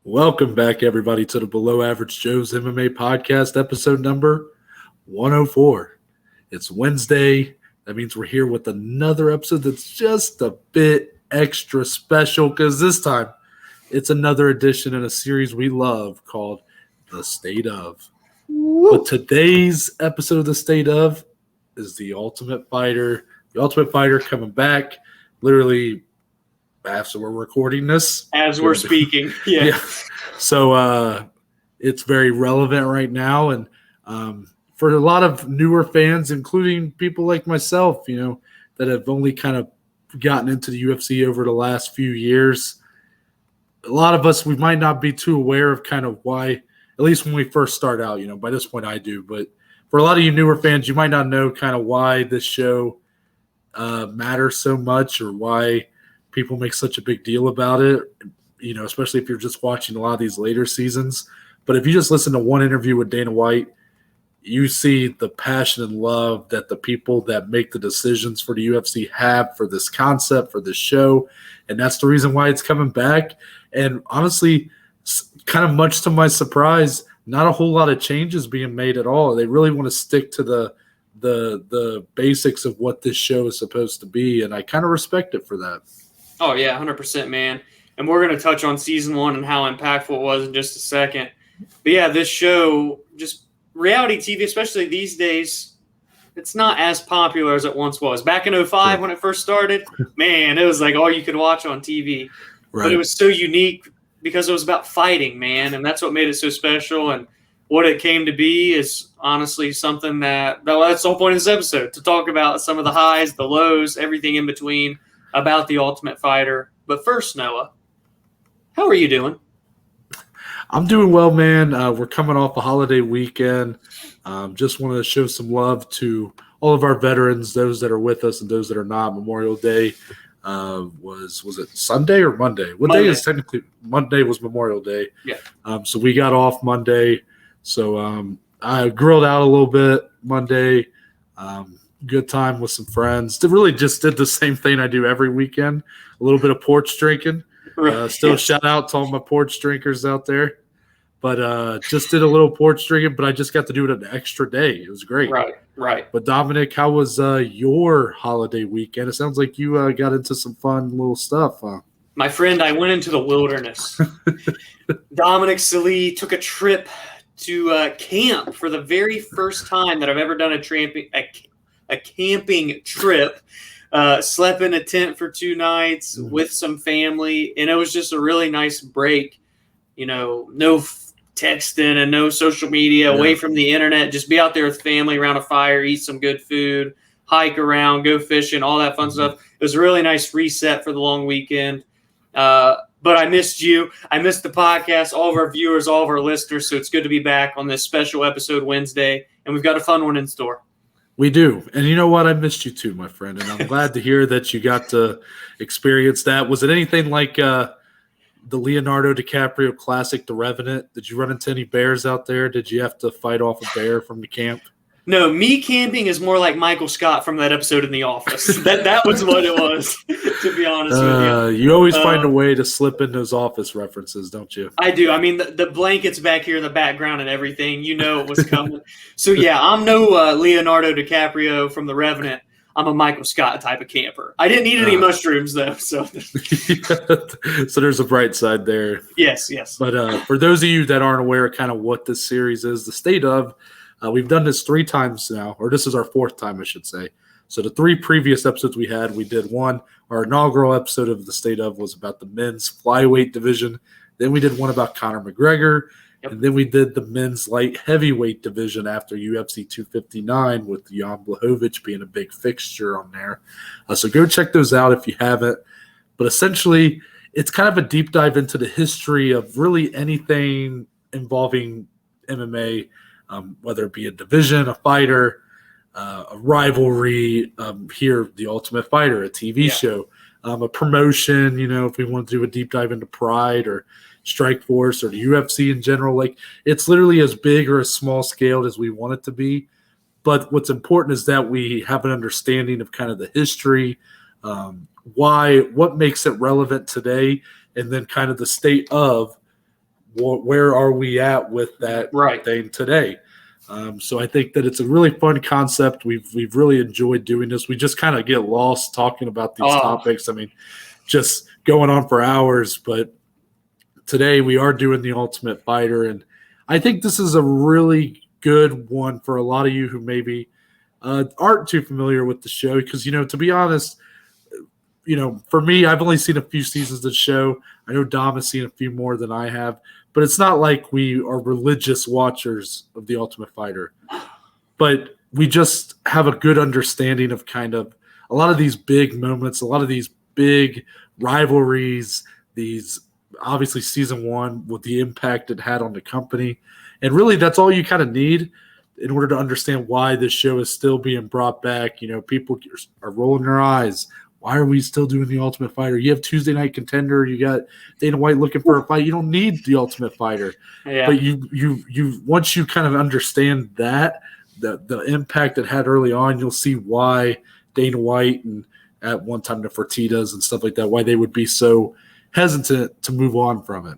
Welcome back, everybody, to the Below Average Joe's MMA podcast, episode number 104. It's Wednesday. That means we're here with another episode that's just a bit extra special because this time it's another edition in a series we love called The State Of. But today's episode of The State Of is The Ultimate Fighter. The Ultimate Fighter coming back literally after we're recording this. As we're speaking, yeah. So it's very relevant right now. And for a lot of newer fans, including people like myself, that have only kind of gotten into the UFC over the last few years, a lot of us, we might not be too aware of kind of why, at least when we first start out, by this point I do. But for a lot of you newer fans, you might not know kind of why this show matters so much or why people make such a big deal about it, especially if you're just watching a lot of these later seasons. But if you just listen to one interview with Dana White, you see the passion and love that the people that make the decisions for the UFC have for this concept, for this show. And that's the reason why it's coming back. And honestly, kind of much to my surprise, not a whole lot of changes being made at all. They really want to stick to the basics of what this show is supposed to be. And I kind of respect it for that. Oh, yeah, 100%, man. And we're going to touch on Season 1 and how impactful it was in just a second. But, yeah, this show, just reality TV, especially these days, it's not as popular as it once was. Back in 2005 when it first started, man, it was like all you could watch on TV. Right. But it was so unique because it was about fighting, man, and that's what made it so special. And what it came to be is honestly something that's the whole point of this episode, to talk about some of the highs, the lows, everything in between about the Ultimate Fighter. But first, Noah, how are you doing? I'm doing well, man. We're coming off a holiday weekend. Just wanted to show some love to all of our veterans, those that are with us and those that are not. Memorial Day was it Sunday or Monday? What Monday. Day is technically Monday was Memorial Day. Yeah. So we got off Monday. So I grilled out a little bit Monday. Good time with some friends. Really just did the same thing I do every weekend. A little bit of porch drinking. Still shout out to all my porch drinkers out there. But just did a little porch drinking, but I just got to do it an extra day. It was great. Right. But Dominic, how was your holiday weekend? It sounds like you got into some fun little stuff, huh? My friend, I went into the wilderness. Dominic Salee took a trip to camp for the very first time that I've ever done a camping trip. Slept in a tent for 2 nights with some family, and it was just a really nice break. No texting and no social media, away from the internet. Just be out there with family around a fire, eat some good food, hike around, go fishing, all that fun stuff. It was a really nice reset for the long weekend. But I missed you. I missed the podcast, all of our viewers, all of our listeners. So it's good to be back on this special episode Wednesday, and we've got a fun one in store. We do. And you know what? I missed you too, my friend. And I'm glad to hear that you got to experience that. Was it anything like the Leonardo DiCaprio classic, The Revenant? Did you run into any bears out there? Did you have to fight off a bear from the camp? No, me camping is more like Michael Scott from that episode in The Office. That was what it was, to be honest with you. You always find a way to slip in those Office references, don't you? I do. I mean, the blankets back here in the background and everything, it was coming. So, yeah, I'm no Leonardo DiCaprio from The Revenant. I'm a Michael Scott type of camper. I didn't eat any mushrooms, though. So so there's a bright side there. Yes. But for those of you that aren't aware of kind of what this series is, The State Of, we've done this 3 times now, or this is our 4th time, I should say. So the 3 previous episodes we did one. Our inaugural episode of The State Of was about the men's flyweight division. Then we did one about Conor McGregor. Yep. And then we did the men's light heavyweight division after UFC 259 with Jan Blachowicz being a big fixture on there. So go check those out if you haven't. But essentially, it's kind of a deep dive into the history of really anything involving MMA, whether it be a division, a fighter, a rivalry, here, The Ultimate Fighter, a TV show, a promotion, if we want to do a deep dive into Pride or Strikeforce or the UFC in general. Like, it's literally as big or as small scaled as we want it to be. But what's important is that we have an understanding of kind of the history, what makes it relevant today, and then kind of the state of where are we at with that thing today? So I think that it's a really fun concept. We've really enjoyed doing this. We just kind of get lost talking about these topics. I mean, just going on for hours, but today we are doing the Ultimate Fighter, and I think this is a really good one for a lot of you who maybe aren't too familiar with the show because, to be honest, for me, I've only seen a few seasons of the show. I know Dom has seen a few more than I have, but it's not like we are religious watchers of the Ultimate Fighter. But we just have a good understanding of kind of a lot of these big moments, a lot of these big rivalries, these obviously season one with the impact it had on the company. And really that's all you kind of need in order to understand why this show is still being brought back. People are rolling their eyes. Why are we still doing the Ultimate Fighter? You have Tuesday Night Contender. You got Dana White looking for a fight. You don't need the Ultimate Fighter. Yeah. But you once you kind of understand that, the impact it had early on, you'll see why Dana White and at one time the Fertittas and stuff like that, why they would be so hesitant to move on from it.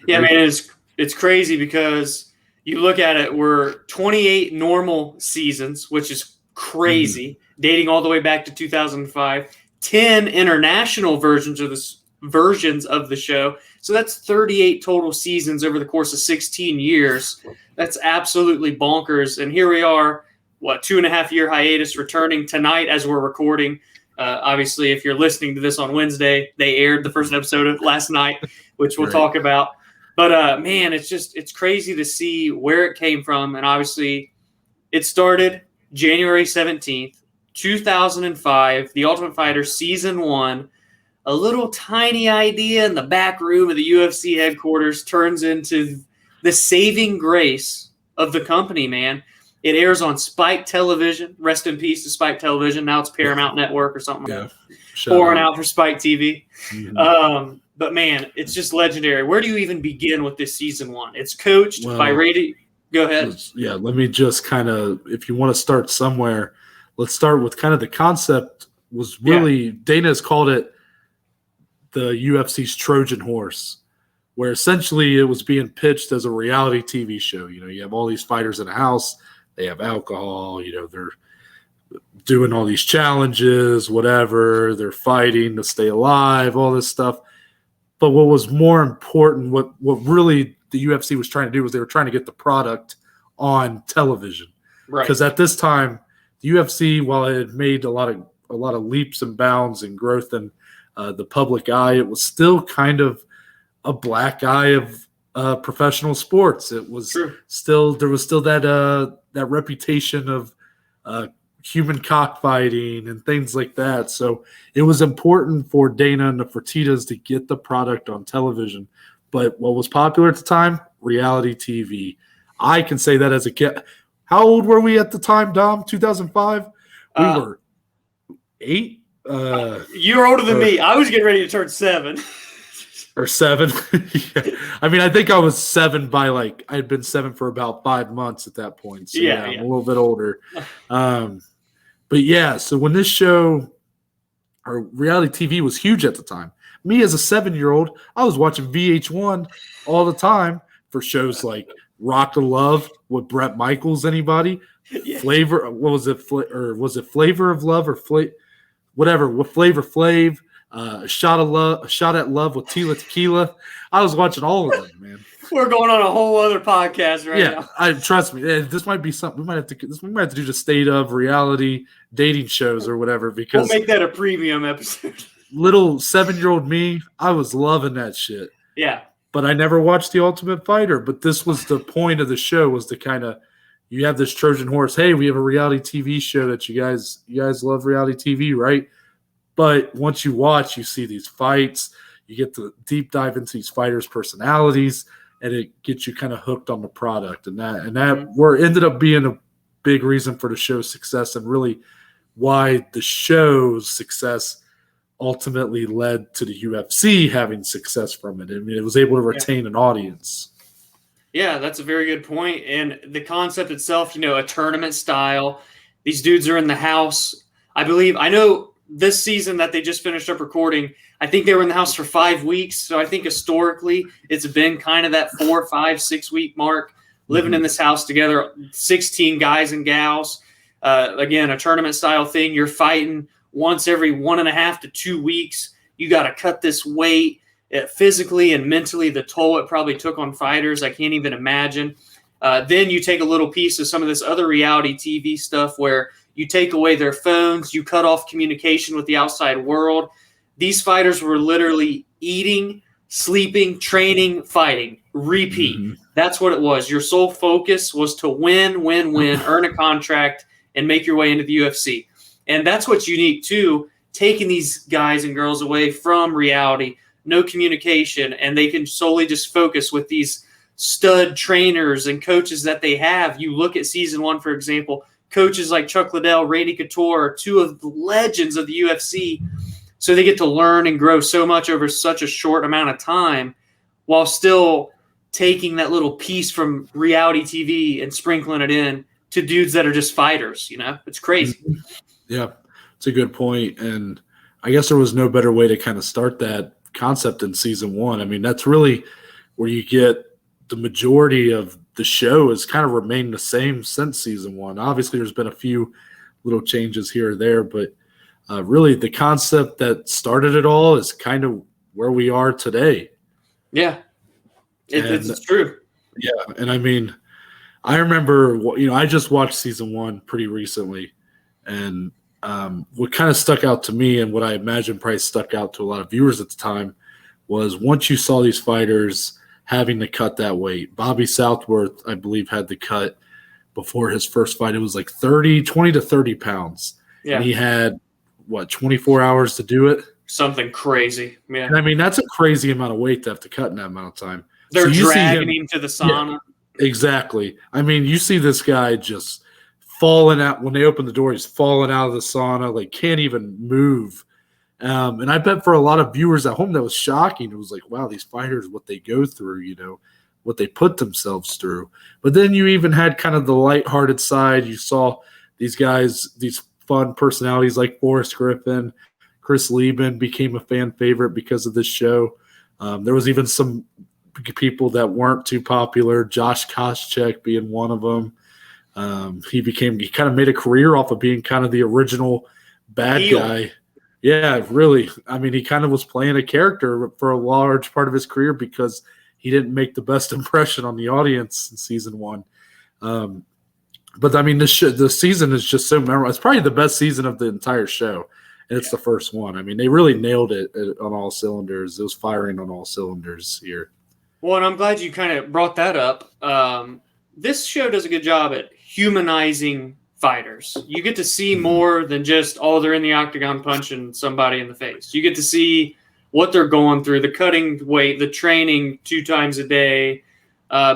Yeah, I mean, it's crazy because you look at it, we're 28 normal seasons, which is crazy, dating all the way back to 2005, 10 international versions of the show. So that's 38 total seasons over the course of 16 years. That's absolutely bonkers. And here we are, 2.5-year hiatus, returning tonight as we're recording. Obviously, if you're listening to this on Wednesday, they aired the first episode of last night, which we'll talk about. But, man, it's crazy to see where it came from. And obviously, it started January 17th, 2005, The Ultimate Fighter Season 1. A little tiny idea in the back room of the UFC headquarters turns into the saving grace of the company, man. It airs on Spike Television. Rest in peace to Spike Television. Now it's Paramount Network or something. Yeah. Pouring out for Spike TV. Mm-hmm. But, man, it's just legendary. Where do you even begin with this Season 1? It's coached by Rady. Go ahead. Yeah, let me just kind of, if you want to start somewhere, let's start with kind of the concept was really, Dana has called it the UFC's Trojan horse, where essentially it was being pitched as a reality TV show. You have all these fighters in a house. They have alcohol, they're doing all these challenges, whatever. They're fighting to stay alive, all this stuff. But what was more important, what really the UFC was trying to do was they were trying to get the product on television. Right. Because at this time, the UFC, while it had made a lot of leaps and bounds and growth in the public eye, it was still kind of a black eye of professional sports. It was still that reputation of human cockfighting and things like that. So it was important for Dana and the Fertittas to get the product on television. But what was popular at the time? Reality TV. I can say that as a kid. How old were we at the time, Dom? 2005? We were 8. You're older than me. I was getting ready to turn 7. Or 7. Yeah. I mean, I think I was 7 by I had been 7 for about 5 months at that point. So I'm a little bit older. But yeah, so when this show, or reality TV was huge at the time. Me as a 7-year-old, I was watching VH1 all the time for shows like Rock of Love with Bret Michaels. Anybody? Yeah. Flavor? What was it? Or was it Flavor of Love or whatever? With Flavor Flav. A shot at love with Tila Tequila. I was watching all of them, man. We're going on a whole other podcast now. Yeah, trust me. This might be something we might have to do the state of reality dating shows or whatever. Because we'll make that a premium episode. Little 7-year-old me, I was loving that shit. Yeah, but I never watched The Ultimate Fighter. But this was the point of the show, was to kind of, you have this Trojan horse. Hey, we have a reality TV show that you guys love reality TV, right? But once you watch, you see these fights, you get to deep dive into these fighters' personalities, and it gets you kind of hooked on the product. And that ended up being a big reason for the show's success, and really why the show's success ultimately led to the UFC having success from it. I mean, it was able to retain an audience. Yeah, that's a very good point. And the concept itself, a tournament style. These dudes are in the house. I know this season that they just finished up recording, I think they were in the house for 5 weeks. So I think historically it's been kind of that 4, 5, 6 week mark, living in this house together, 16 guys and gals. Again, a tournament style thing. You're fighting once every 1.5 to 2 weeks. You got to cut this weight. Physically and mentally, the toll it probably took on fighters, I can't even imagine. Then you take a little piece of some of this other reality TV stuff where you take away their phones, you cut off communication with the outside world. These fighters were literally eating, sleeping, training, fighting, repeat. Mm-hmm. That's what it was. Your sole focus was to win, earn a contract, and make your way into the UFC. And that's what's unique, too, taking these guys and girls away from reality, no communication, and they can solely just focus with these stud trainers and coaches that they have. You look at season 1, for example, coaches like Chuck Liddell, Randy Couture are 2 of the legends of the UFC. So they get to learn and grow so much over such a short amount of time while still taking that little piece from reality TV and sprinkling it in to dudes that are just fighters. It's crazy. Yeah, it's a good point. And I guess there was no better way to kind of start that concept in season 1. I mean, that's really where you get the majority of the show has kind of remained the same since season 1. Obviously, there's been a few little changes here or there, but really the concept that started it all is kind of where we are today. Yeah, it's true. Yeah, and I mean, I remember, I just watched season 1 pretty recently, and what kind of stuck out to me and what I imagine probably stuck out to a lot of viewers at the time was once you saw these fighters having to cut that weight. Bobby Southworth, I believe, had to cut before his first fight. It was like 20 to 30 pounds. Yeah. And he had, 24 hours to do it? Something crazy. Yeah. And I mean, that's a crazy amount of weight to have to cut in that amount of time. They're dragging him to the sauna. Yeah, exactly. I mean, you see this guy just falling out. When they open the door, he's falling out of the sauna, like can't even move. And I bet for a lot of viewers at home, that was shocking. It was like, wow, these fighters, what they go through, what they put themselves through. But then you even had kind of the lighthearted side. You saw these guys, these fun personalities like Forrest Griffin, Chris Lieben became a fan favorite because of this show. There was even some people that weren't too popular, Josh Koscheck being one of them. He kind of made a career off of being kind of the original bad guy. Yeah, really. I mean, he kind of was playing a character for a large part of his career because he didn't make the best impression on the audience in season 1. But, I mean, the season is just so memorable. It's probably the best season of the entire show, and it's the first one. I mean, they really nailed it on all cylinders. It was firing on all cylinders here. Well, and I'm glad you kind of brought that up. This show does a good job at humanizing fighters. You get to see more than just, they're in the octagon punching somebody in the face. You get to see what they're going through, the cutting weight, the training 2 times a day,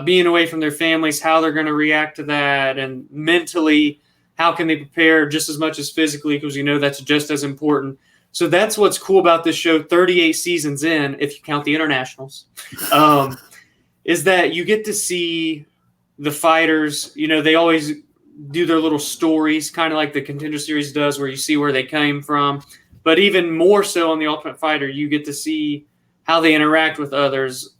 being away from their families, how they're going to react to that, and mentally, how can they prepare just as much as physically, because that's just as important. So that's what's cool about this show, 38 seasons in, if you count the internationals, is that you get to see the fighters, they always do their little stories, kind of like the Contender Series does, where you see where they came from. But even more so on The Ultimate Fighter, you get to see how they interact with others,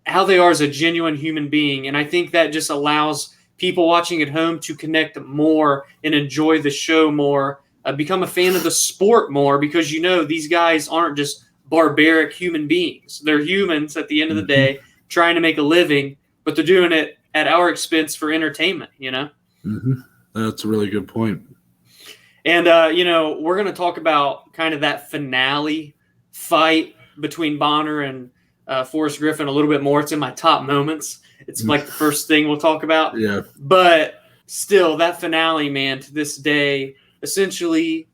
how they are as a genuine human being. And I think that just allows people watching at home to connect more and enjoy the show more, become a fan of the sport more, because these guys aren't just barbaric human beings. They're humans at the end of the day trying to make a living, but they're doing it at our expense for entertainment, Mm-hmm. That's a really good point. And, we're going to talk about kind of that finale fight between Bonner and Forrest Griffin a little bit more. It's in my top moments. It's like the first thing we'll talk about. Yeah. But still, that finale, man, to this day, essentially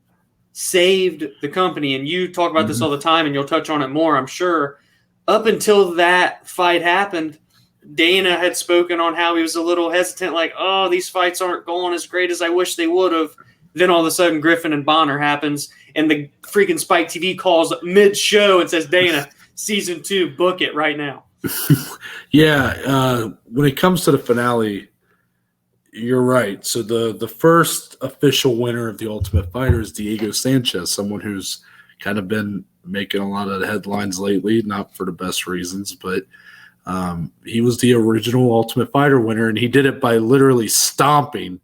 saved the company. And you talk about this all the time, and you'll touch on it more, I'm sure. Up until that fight happened, Dana had spoken on how he was a little hesitant, like, these fights aren't going as great as I wish they would have. Then all of a sudden, Griffin and Bonner happens, and the freaking Spike TV calls mid-show and says, Dana, season 2, book it right now. Yeah, when it comes to the finale, You're right. So the first official winner of the Ultimate Fighter is Diego Sanchez, someone who's kind of been making a lot of the headlines lately, not for the best reasons, but he was the original Ultimate Fighter winner, and he did it by literally steamrolling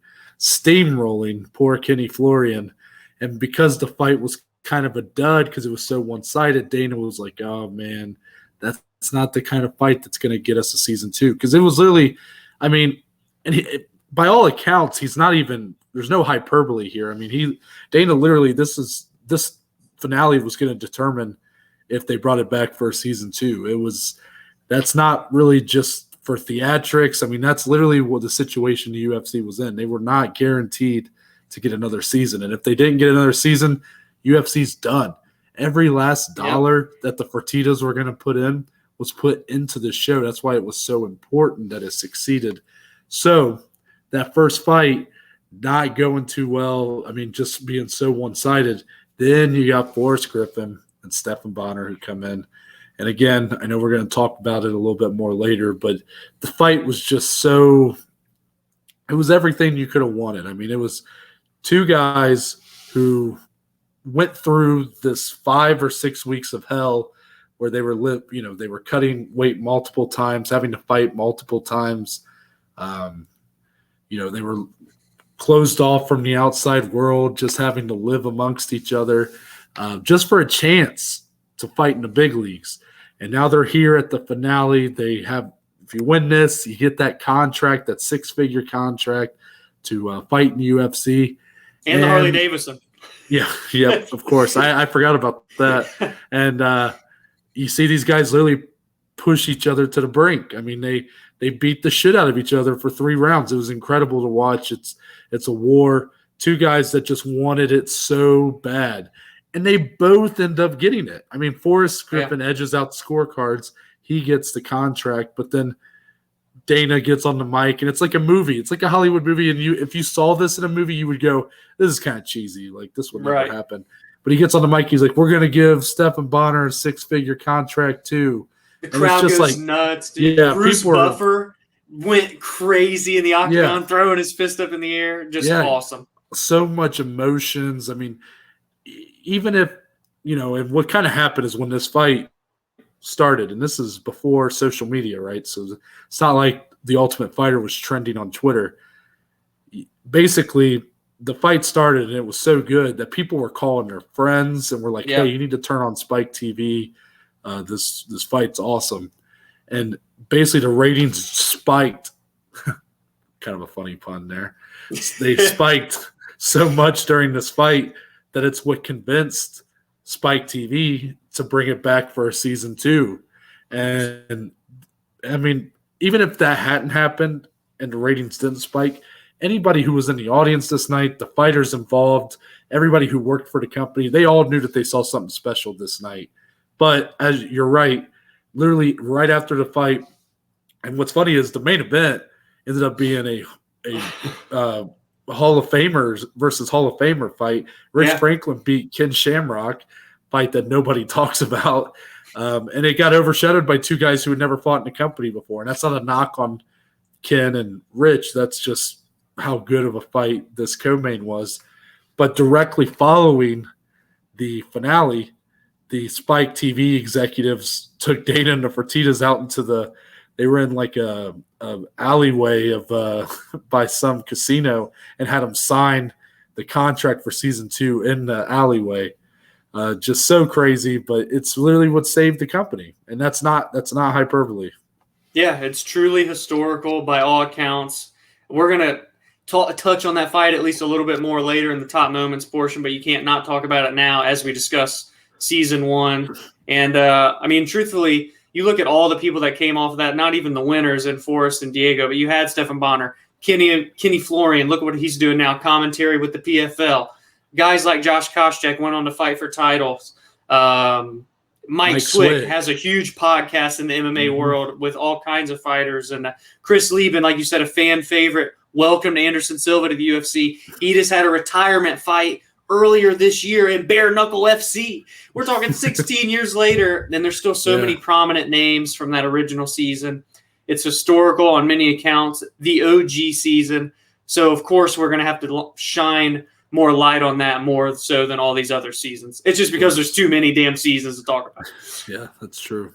poor Kenny Florian. And because the fight was kind of a dud because it was so one-sided, Dana was like, oh, man, that's not the kind of fight that's going to get us a season 2. Because it was literally, I mean, by all accounts, he's not even – there's no hyperbole here. I mean, Dana literally – this finale was going to determine if they brought it back for a season 2. That's not really just for theatrics. I mean, that's literally what the situation the UFC was in. They were not guaranteed to get another season. And if they didn't get another season, UFC's done. Every last dollar that the Fertittas were going to put in was put into the show. That's why it was so important that it succeeded. So that first fight not going too well, I mean, just being so one-sided. Then you got Forrest Griffin and Stephan Bonner who come in. And again, I know we're going to talk about it a little bit more later, but the fight was just it was everything you could have wanted. I mean, it was two guys who went through this 5 or 6 weeks of hell where they were they were cutting weight multiple times, having to fight multiple times. They were closed off from the outside world, just having to live amongst each other, just for a chance to fight in the big leagues. And now they're here at the finale. They have, if you win this, you get that contract, that 6-figure contract to fight in the UFC. And the Harley Davidson. Yeah, of course. I forgot about that. And you see these guys literally push each other to the brink. I mean, they beat the shit out of each other for 3 rounds. It was incredible to watch. It's a war. Two guys that just wanted it so bad. And they both end up getting it. I mean, Forrest Griffin edges out the scorecards. He gets the contract, but then Dana gets on the mic, and it's like a movie. It's like a Hollywood movie, and if you saw this in a movie, you would go, this is kind of cheesy. Like, this would never happen. But he gets on the mic. He's like, we're going to give Stephan Bonner a 6-figure contract, too. The crowd goes nuts, dude. Yeah, Bruce Buffer went crazy in the octagon, throwing his fist up in the air. Just awesome. So much emotions. I mean, even if, and what kind of happened is when this fight started, and this is before social media, right? So it's not like the Ultimate Fighter was trending on Twitter. Basically, the fight started, and it was so good that people were calling their friends and were like, hey, you need to turn on Spike TV. This fight's awesome. And basically the ratings spiked. Kind of a funny pun there. They spiked so much during this fight that it's what convinced Spike TV to bring it back for a season 2. And I mean, even if that hadn't happened and the ratings didn't spike, anybody who was in the audience this night, the fighters involved, everybody who worked for the company, they all knew that they saw something special this night. But as you're right, literally right after the fight, and what's funny is the main event ended up being a Hall of Famers versus Hall of Famer fight. Rich Franklin beat Ken Shamrock, fight that nobody talks about. And it got overshadowed by 2 guys who had never fought in the company before. And that's not a knock on Ken and Rich. That's just how good of a fight this co-main was. But directly following the finale, the Spike TV executives took Dana and the Fertittas out into they were in like a alleyway of by some casino and had them sign the contract for season 2 in the alleyway. Just so crazy, but it's literally what saved the company, and that's not hyperbole. Yeah, it's truly historical by all accounts. We're gonna touch on that fight at least a little bit more later in the top moments portion, but you can't not talk about it now as we discuss season 1. And I mean, truthfully, you look at all the people that came off of that, not even the winners in Forrest and Diego, but you had Stephan Bonner, Kenny Florian. Look what he's doing now, commentary with the PFL. Guys like Josh Koscheck went on to fight for titles. Mike Swick has a huge podcast in the MMA world with all kinds of fighters. And Chris Lieben, like you said, a fan favorite. Welcome to Anderson Silva to the UFC. He just had a retirement fight earlier this year in Bare Knuckle FC. We're talking 16 years later, and there's still so many prominent names from that original season. It's historical on many accounts. The OG season. So, of course, we're going to have to shine more light on that more so than all these other seasons. It's just because there's too many damn seasons to talk about. Yeah, that's true.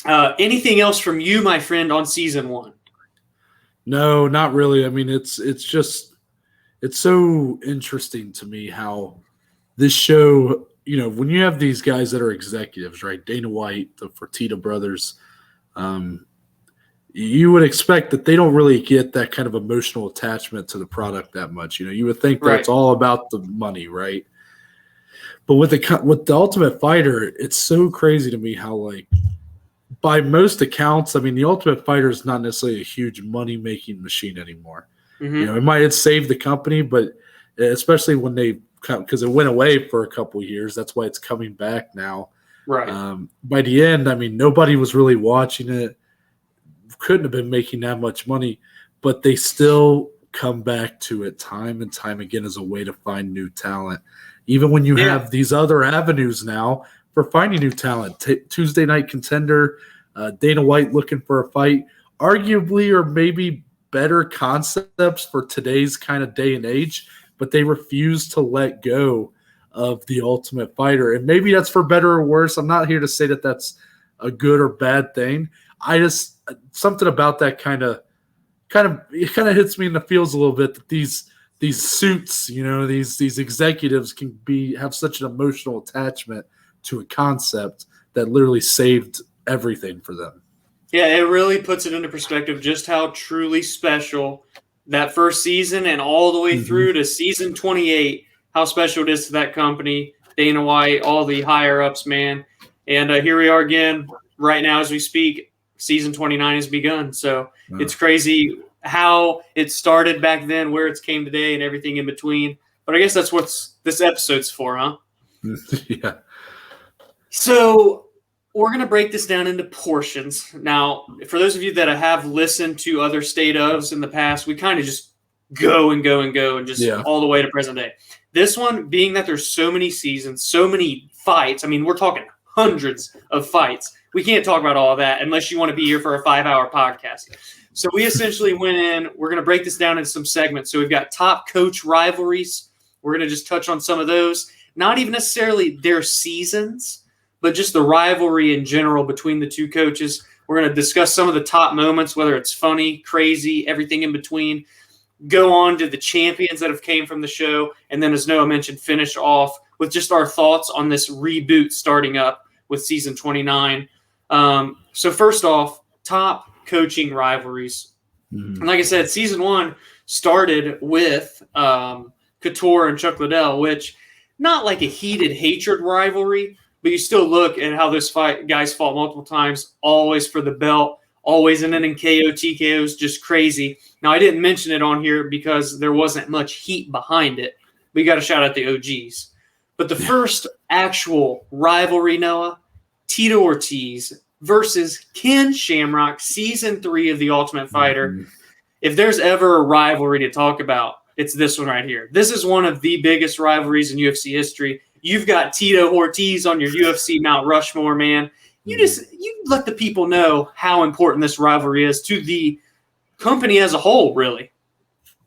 Anything else from you, my friend, on season 1? No, not really. I mean, it's so interesting to me how this show, when you have these guys that are executives, right? Dana White, the Fertitta brothers, you would expect that they don't really get that kind of emotional attachment to the product that much. You would think that it's all about the money, right? But with the Ultimate Fighter, it's so crazy to me how, like, by most accounts, I mean, the Ultimate Fighter is not necessarily a huge money-making machine anymore. Mm-hmm. It might have saved the company, but especially when because it went away for a couple of years. That's why it's coming back now. Right. By the end, I mean, nobody was really watching it. Couldn't have been making that much money, but they still come back to it time and time again as a way to find new talent. Even when you have these other avenues now for finding new talent, Tuesday Night Contender, Dana White looking for a fight, arguably or maybe better concepts for today's kind of day and age, but they refuse to let go of the Ultimate Fighter. And maybe that's for better or worse. I'm not here to say that that's a good or bad thing. Something about that kind of hits me in the feels a little bit that these suits, these executives can have such an emotional attachment to a concept that literally saved everything for them. Yeah, it really puts it into perspective just how truly special that first season and all the way through to season 28, how special it is to that company, Dana White, all the higher-ups, man. And here we are again right now as we speak. Season 29 has begun. So It's crazy how it started back then, where it's came today, and everything in between. But I guess that's what this episode's for, huh? Yeah. So we're going to break this down into portions. Now, for those of you that have listened to other state ofs in the past, we kind of just go and just all the way to present day. This one, being that there's so many seasons, so many fights, I mean, we're talking hundreds of fights. We can't talk about all of that unless you want to be here for a 5-hour podcast. So we essentially went in. We're going to break this down into some segments. So we've got top coach rivalries. We're going to just touch on some of those. Not even necessarily their seasons, but just the rivalry in general between the two coaches. We're going to discuss some of the top moments, whether it's funny, crazy, everything in between. Go on to the champions that have came from the show. And then, as Noah mentioned, finish off with just our thoughts on this reboot starting up with season 29. So first off, top coaching rivalries. And like I said, season 1 started with Couture and Chuck Liddell, which not like a heated hatred rivalry, but you still look at how those guys fought multiple times, always for the belt, always ending in KO, TKOs, just crazy. Now, I didn't mention it on here because there wasn't much heat behind it, but you got to shout out the OGs. But the first actual rivalry, Noah, Tito Ortiz versus Ken Shamrock, season 3 of The Ultimate Fighter. If there's ever a rivalry to talk about, it's this one right here. This is one of the biggest rivalries in UFC history. You've got Tito Ortiz on your UFC Mount Rushmore, man. You let the people know how important this rivalry is to the company as a whole, really.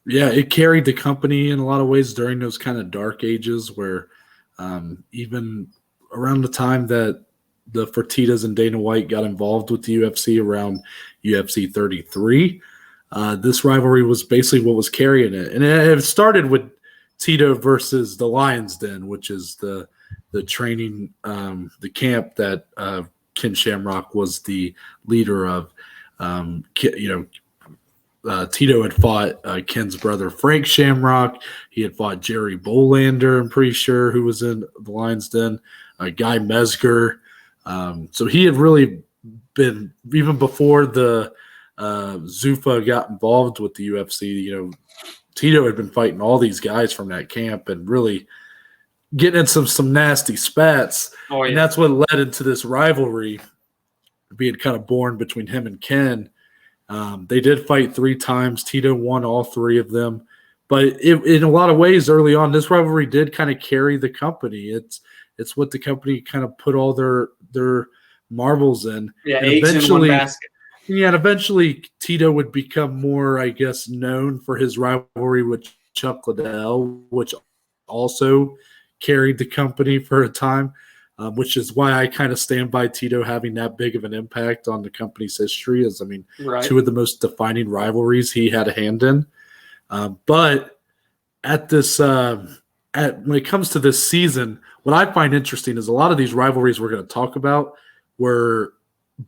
Yeah, it carried the company in a lot of ways during those kind of dark ages where even around the time that the Fertittas and Dana White got involved with the UFC around UFC 33, this rivalry was basically what was carrying it. And it started with Tito versus the Lion's Den, which is the training, the camp that Ken Shamrock was the leader of. Tito had fought Ken's brother Frank Shamrock. He had fought Jerry Bolander, I'm pretty sure, who was in the Lion's Den. Guy Mesger. So he had really been, even before the Zuffa got involved with the UFC, Tito had been fighting all these guys from that camp and really getting in some nasty spats. Oh, yeah. And that's what led into this rivalry being kind of born between him and Ken. They did fight 3 times. Tito won all 3 of them. But in a lot of ways, early on, this rivalry did kind of carry the company. It's what the company kind of put all their marbles in. Yeah, eggs in one basket. Yeah, and eventually Tito would become more, I guess, known for his rivalry with Chuck Liddell, which also carried the company for a time, which is why I kind of stand by Tito having that big of an impact on the company's history. As I mean, Right. two of the most defining rivalries he had a hand in. But at this, when it comes to this season, what I find interesting is a lot of these rivalries we're going to talk about were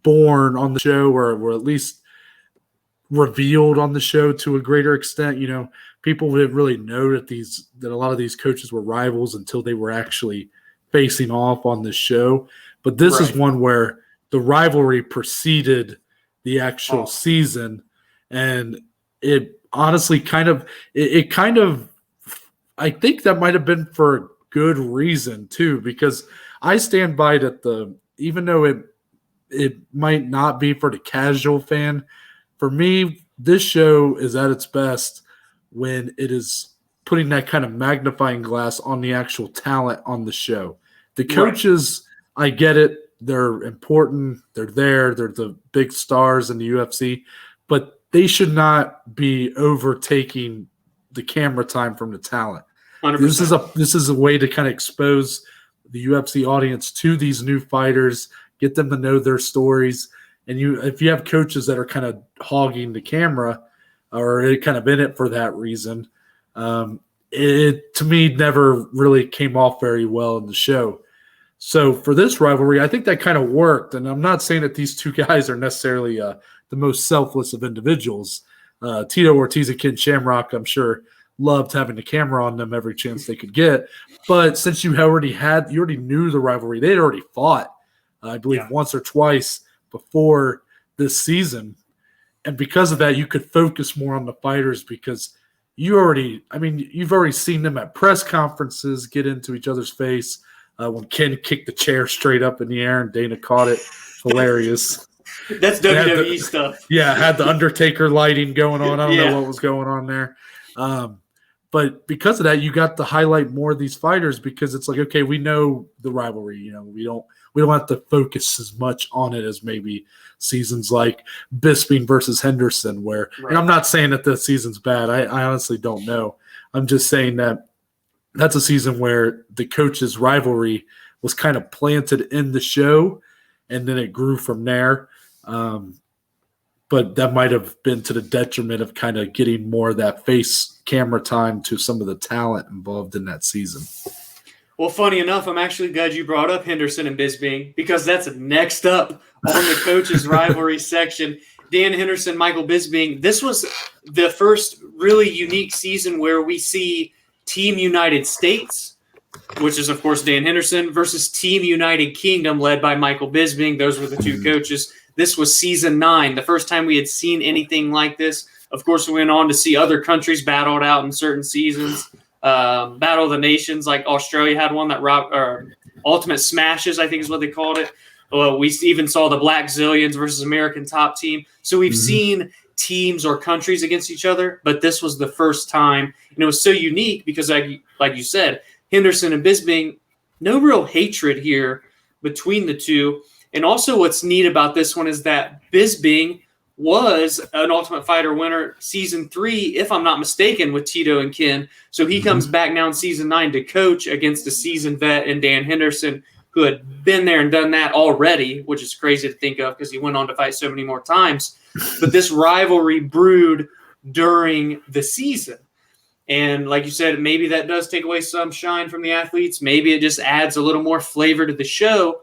born on the show, or were at least revealed on the show to a greater extent. You know, people didn't really know that a lot of these coaches were rivals until they were actually facing off on the show. But this is one where the rivalry preceded the actual season, and it honestly kind of I think that might have been for a good reason too, because I stand by that even though it might not be for the casual fan, for me, this show is at its best when it is putting that kind of magnifying glass on the actual talent on the show. The coaches, I get it. They're important. They're there. They're the big stars in the UFC, but they should not be overtaking the camera time from the talent. 100%. This is a way to kind of expose the UFC audience to these new fighters, get them to know their stories. And if you have coaches that are kind of hogging the camera or kind of in it for that reason, it to me never really came off very well in the show. So for this rivalry, I think that kind of worked. And I'm not saying that these two guys are necessarily the most selfless of individuals. Tito Ortiz and Ken Shamrock, I'm sure, loved having the camera on them every chance they could get. But since you already knew the rivalry, they'd already fought, I believe, once or twice before this season. And because of that, you could focus more on the fighters because you've already seen them at press conferences get into each other's face. When Ken kicked the chair straight up in the air and Dana caught it. Hilarious. That's WWE stuff. Yeah, had the Undertaker lighting going on. I don't know what was going on there. But because of that, you got to highlight more of these fighters because it's like, okay, we know the rivalry. You know, we don't have to focus as much on it as maybe seasons like Bisping versus Henderson, where and I'm not saying that the season's bad. I honestly don't know. I'm just saying that that's a season where the coaches' rivalry was kind of planted in the show, and then it grew from there. But that might have been to the detriment of kind of getting more of that face camera time to some of the talent involved in that season. Well, funny enough, I'm actually glad you brought up Henderson and Bisping because that's next up on the coaches' rivalry section. Dan Henderson, Michael Bisping. This was the first really unique season where we see Team United States, which is, of course, Dan Henderson, versus Team United Kingdom, led by Michael Bisping. Those were the two coaches. This was season 9, the first time we had seen anything like this. Of course, we went on to see other countries battled out in certain seasons. Battle of the Nations, like Australia had one that Ultimate Smashes, I think is what they called it. We even saw the Black Zillions versus American Top Team. So we've seen teams or countries against each other, but this was the first time. And it was so unique because, like you said, Henderson and Bisping, no real hatred here between the two. And also what's neat about this one is that Bisping was an Ultimate Fighter winner season 3, if I'm not mistaken, with Tito and Ken. So he comes back now in season 9 to coach against a seasoned vet in Dan Henderson, who had been there and done that already, which is crazy to think of because he went on to fight so many more times. But this rivalry brewed during the season. And like you said, maybe that does take away some shine from the athletes. Maybe it just adds a little more flavor to the show.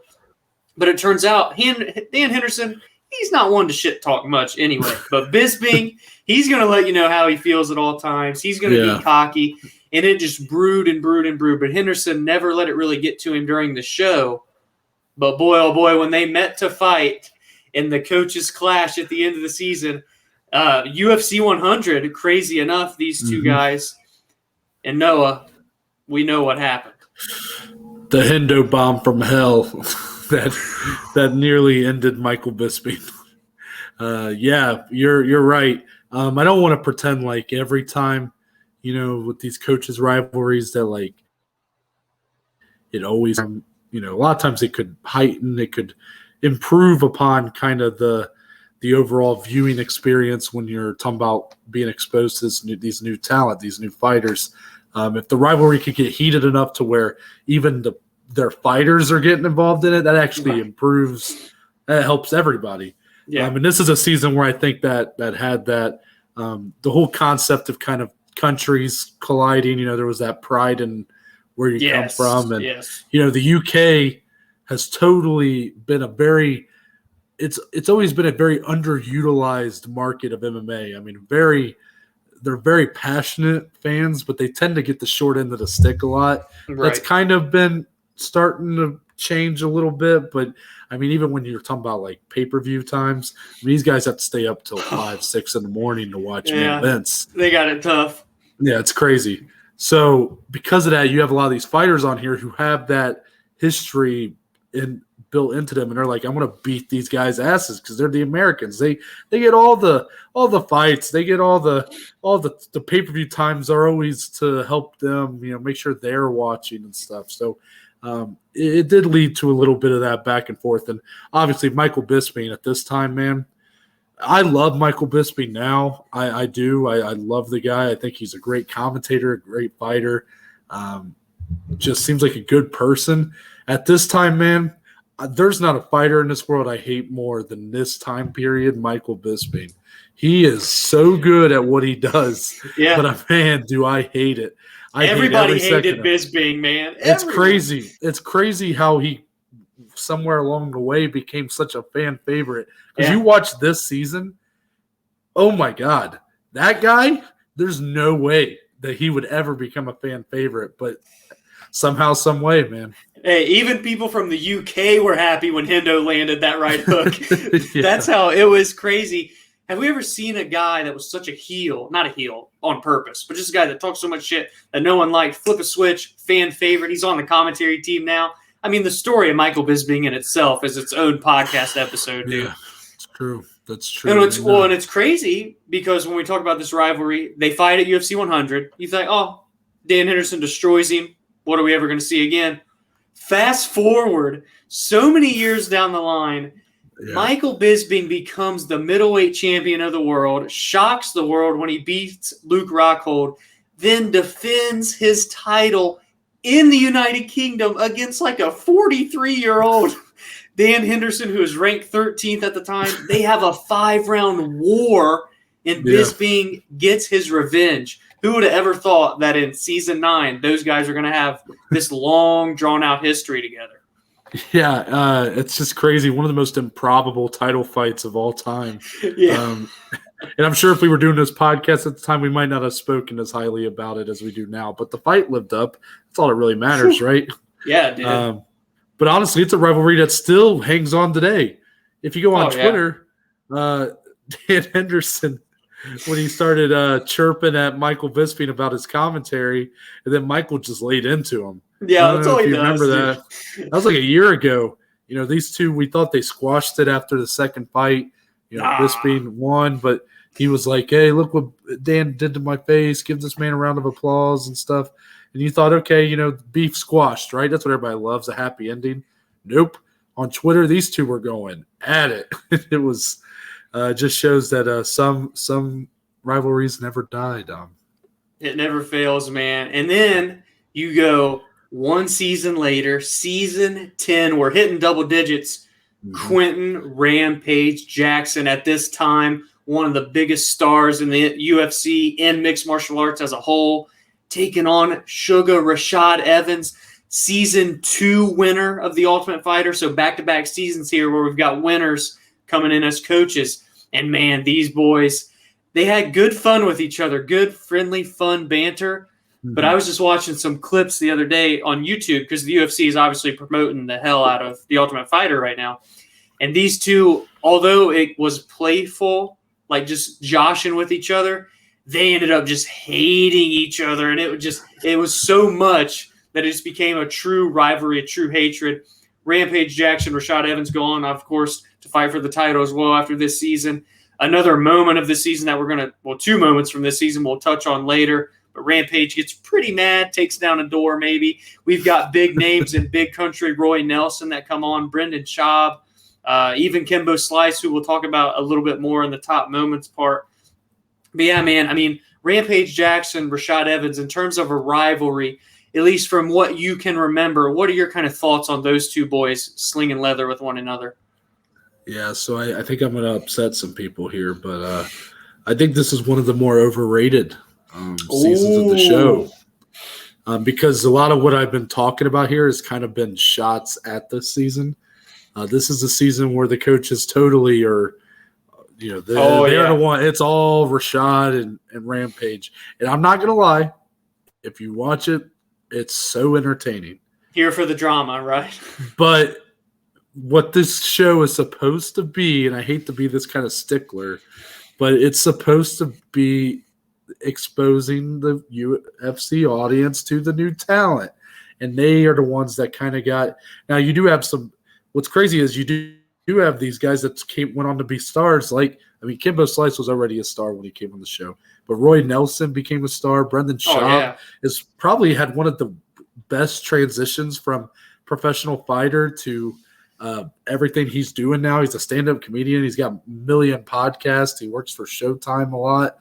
But it turns out Dan Henderson, he's not one to shit talk much anyway. But Bisping, he's going to let you know how he feels at all times. He's going to be cocky. And it just brewed and brewed and brewed. But Henderson never let it really get to him during the show. But boy, oh boy, when they met to fight in the coaches' clash at the end of the season, UFC 100, crazy enough, these two guys. And Noah, we know what happened. The Hendo bomb from hell that nearly ended Michael Bisping. Yeah, you're right. I don't want to pretend like every time, with these coaches' rivalries that like it always, a lot of times it could heighten, it could improve upon kind of the the overall viewing experience when you're talking about being exposed to these new talent, these new fighters. If the rivalry could get heated enough to where even their fighters are getting involved in it, that actually improves. That helps everybody. Yeah. And this is a season where I think that had that the whole concept of kind of countries colliding. There was that pride in where you come from, and the UK has totally been it's always been a very underutilized market of MMA. I mean, they're very passionate fans, but they tend to get the short end of the stick a lot. Right. That's kind of been starting to change a little bit, but I mean, even when you're talking about like pay-per-view times, these guys have to stay up till 5, 6 in the morning to watch main events. They got it tough. Yeah, it's crazy. So because of that, you have a lot of these fighters on here who have that history built into them, and they're like, I'm going to beat these guys' asses because they're the Americans. They get all the fights. They get all the pay-per-view times are always to help them, make sure they're watching and stuff. So it did lead to a little bit of that back and forth. And obviously Michael Bisping at this time, man, I love Michael Bisping now. I do. I love the guy. I think he's a great commentator, a great fighter. Just seems like a good person. At this time, man, there's not a fighter in this world I hate more than this time period, Michael Bisping. He is so good at what he does. Yeah. But, man, do I hate it. Everybody hated Bisping, man. It's crazy. It's crazy how he somewhere along the way became such a fan favorite. Because you watch this season, oh, my God. That guy, there's no way that he would ever become a fan favorite. But somehow, some way, man. Hey, even people from the UK were happy when Hendo landed that right hook. That's how it was crazy. Have we ever seen a guy that was such a heel, not a heel on purpose, but just a guy that talks so much shit that no one liked, flip a switch, fan favorite? He's on the commentary team now. I mean, the story of Michael Bisping in itself is its own podcast episode, dude. Yeah, it's true. That's true. And it's crazy because when we talk about this rivalry, they fight at UFC 100. You think, oh, Dan Henderson destroys him. What are we ever going to see again? Fast forward so many years down the line, Michael Bisping becomes the middleweight champion of the world, shocks the world when he beats Luke Rockhold, then defends his title in the United Kingdom against like a 43-year-old Dan Henderson, who is ranked 13th at the time. They have a 5-round war, and Bisping gets his revenge. Who would have ever thought that in season 9, those guys are going to have this long, drawn-out history together? Yeah, it's just crazy. One of the most improbable title fights of all time. And I'm sure if we were doing this podcast at the time, we might not have spoken as highly about it as we do now. But the fight lived up. That's all that really matters, right? Yeah, it did. But honestly, it's a rivalry that still hangs on today. If you go on Twitter, Dan Henderson – when he started chirping at Michael Bisping about his commentary, and then Michael just laid into him. Yeah, that's all he does. Remember that? That was like a year ago. These two, we thought they squashed it after the second fight. Bisping won, but he was like, hey, look what Dan did to my face. Give this man a round of applause and stuff. And you thought, okay, beef squashed, right? That's what everybody loves, a happy ending. Nope. On Twitter, these two were going at it. It was – just shows that some rivalries never die, Dom. It never fails, man. And then you go one season later, season 10, we're hitting double digits. Mm-hmm. Quentin Rampage Jackson, at this time, one of the biggest stars in the UFC and mixed martial arts as a whole, taking on Sugar Rashad Evans, season 2 winner of The Ultimate Fighter. So back-to-back seasons here where we've got winners coming in as coaches. And, man, these boys, they had good fun with each other, good, friendly, fun banter. Mm-hmm. But I was just watching some clips the other day on YouTube because the UFC is obviously promoting the hell out of The Ultimate Fighter right now. And these two, although it was playful, like just joshing with each other, they ended up just hating each other. And it was so much that it just became a true rivalry, a true hatred. Rampage Jackson, Rashad Evans go on, of course, to fight for the title as well after this season. Another moment of this season that we're going to, 2 moments from this season we'll touch on later. But Rampage gets pretty mad, takes down a door maybe. We've got big names in Big Country, Roy Nelson that come on, Brendan Schaub, even Kimbo Slice, who we'll talk about a little bit more in the top moments part. But yeah, man, I mean, Rampage Jackson, Rashad Evans, in terms of a rivalry, at least from what you can remember, what are your kind of thoughts on those two boys slinging leather with one another? Yeah, so I think I'm going to upset some people here, but I think this is one of the more overrated seasons of the show. Because a lot of what I've been talking about here has kind of been shots at this season. This is a season where the coaches totally are, they're the one. It's all Rashad and Rampage. And I'm not going to lie, if you watch it, it's so entertaining. Here for the drama, right? But what this show is supposed to be, and I hate to be this kind of stickler, but it's supposed to be exposing the UFC audience to the new talent. And they are the ones that kind of got – now you do have some – what's crazy is you do have these guys that went on to be stars. Kimbo Slice was already a star when he came on the show. But Roy Nelson became a star. Brendan Schaub has probably had one of the best transitions from professional fighter to everything he's doing now. He's a stand-up comedian. He's got a million podcasts. He works for Showtime a lot.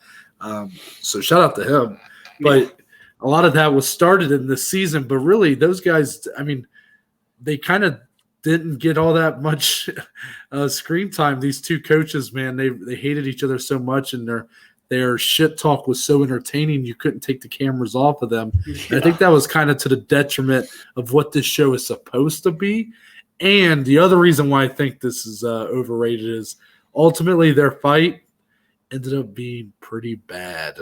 So shout out to him. But a lot of that was started in this season. But really, those guys, they kind of didn't get all that much screen time. These two coaches, man, they hated each other so much, and their shit talk was so entertaining you couldn't take the cameras off of them. Yeah. I think that was kind of to the detriment of what this show is supposed to be. And the other reason why I think this is overrated is ultimately their fight ended up being pretty bad.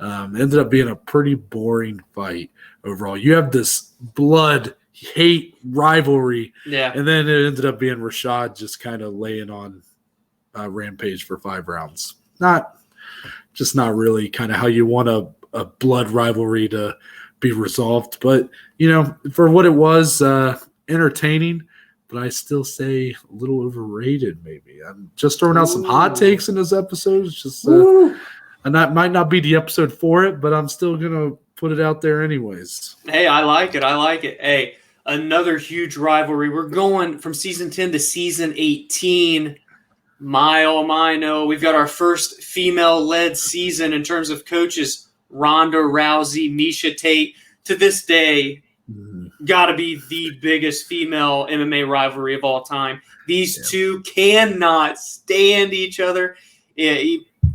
Ended up being a pretty boring fight overall. You have this blood, hate, rivalry, and then it ended up being Rashad just kind of laying on Rampage for 5 rounds. Not really kind of how you want a blood rivalry to be resolved. But, for what it was, entertaining, but I still say a little overrated maybe. I'm just throwing out some hot takes in this episode. It's just and that might not be the episode for it, but I'm still going to put it out there anyways. Hey, I like it. Hey, another huge rivalry. We're going from season 10 to season 18. My, oh my, no. We've got our first female-led season in terms of coaches. Ronda Rousey, Miesha Tate. To this day, got to be the biggest female MMA rivalry of all time. These two cannot stand each other.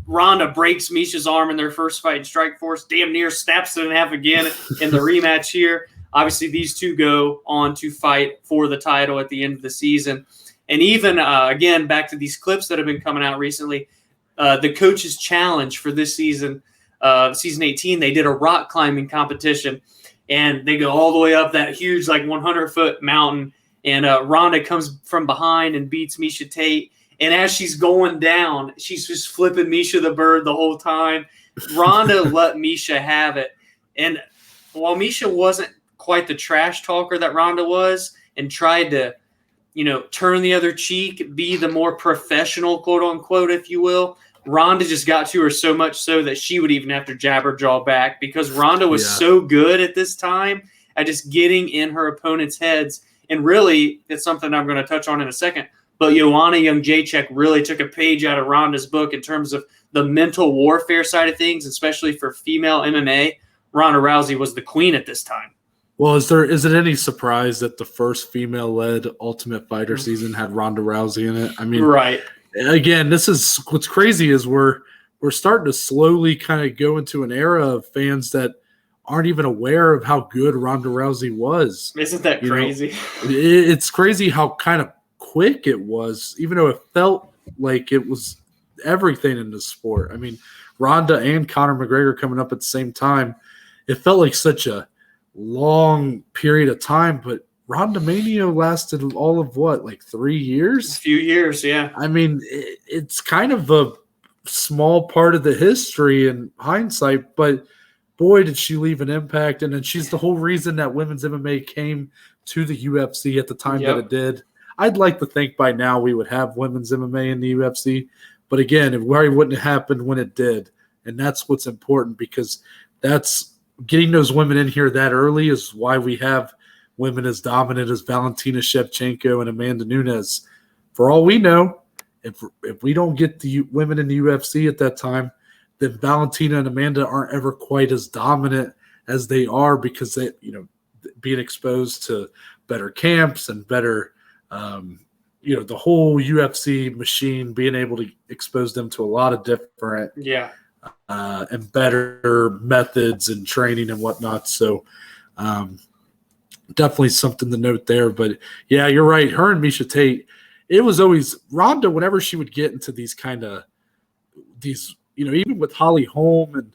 Ronda breaks Miesha's arm in their first fight in Strikeforce, damn near snaps it in half again in the rematch here. Obviously, these two go on to fight for the title at the end of the season. And even, again, back to these clips that have been coming out recently, the coaches' challenge for this season, season 18, they did a rock climbing competition. And they go all the way up that huge, 100-foot mountain. And Ronda comes from behind and beats Miesha Tate. And as she's going down, she's just flipping Miesha the bird the whole time. Ronda let Miesha have it. And while Miesha wasn't quite the trash talker that Ronda was and tried to, turn the other cheek, be the more professional, quote unquote, if you will, Ronda just got to her so much so that she would even have to jab her jaw back because Ronda was so good at this time at just getting in her opponent's heads. And really, it's something I'm going to touch on in a second. But Joanna Jędrzejczyk really took a page out of Ronda's book in terms of the mental warfare side of things, especially for female MMA. Ronda Rousey was the queen at this time. Well, is it any surprise that the first female-led Ultimate Fighter season had Ronda Rousey in it? Right. Again, this is what's crazy is we're starting to slowly kind of go into an era of fans that aren't even aware of how good Ronda Rousey was. Isn't that crazy? It's crazy how kind of quick it was, even though it felt like it was everything in the sport. Ronda and Conor McGregor coming up at the same time, it felt like such a long period of time, but Ronda Mania lasted all of 3 years? A few years, yeah. It's kind of a small part of the history in hindsight, but boy, did she leave an impact. And then she's the whole reason that women's MMA came to the UFC at the time that it did. I'd like to think by now we would have women's MMA in the UFC, but again, it wouldn't have happened when it did. And that's what's important because that's getting those women in here that early is why we have women as dominant as Valentina Shevchenko and Amanda Nunes for all we know, if we don't get the women in the UFC at that time, then Valentina and Amanda aren't ever quite as dominant as they are because they, being exposed to better camps and better, the whole UFC machine, being able to expose them to a lot of different and better methods and training and whatnot. So definitely something to note there. But, yeah, you're right. Her and Miesha Tate, it was always – Ronda, whenever she would get into these even with Holly Holm and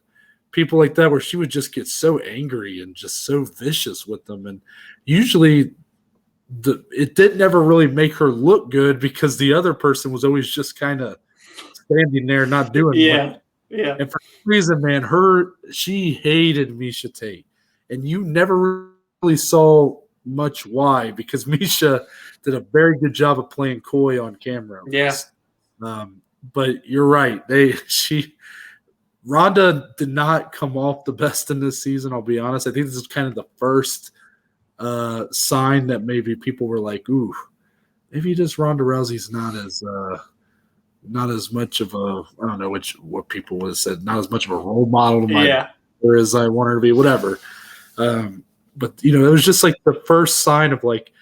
people like that, where she would just get so angry and just so vicious with them. And usually it didn't ever really make her look good because the other person was always just kind of standing there not doing much. Yeah. And for some reason, man, she hated Miesha Tate. And you never really saw much why, because Miesha did a very good job of playing coy on camera. Yeah. But you're right. Ronda did not come off the best in this season, I'll be honest. I think this is kind of the first sign that maybe people were like, ooh, maybe just Ronda Rousey's not as much of a, I don't know what people would have said, not as much of a role model to my as I want her to be, whatever. But it was just like the first sign of like,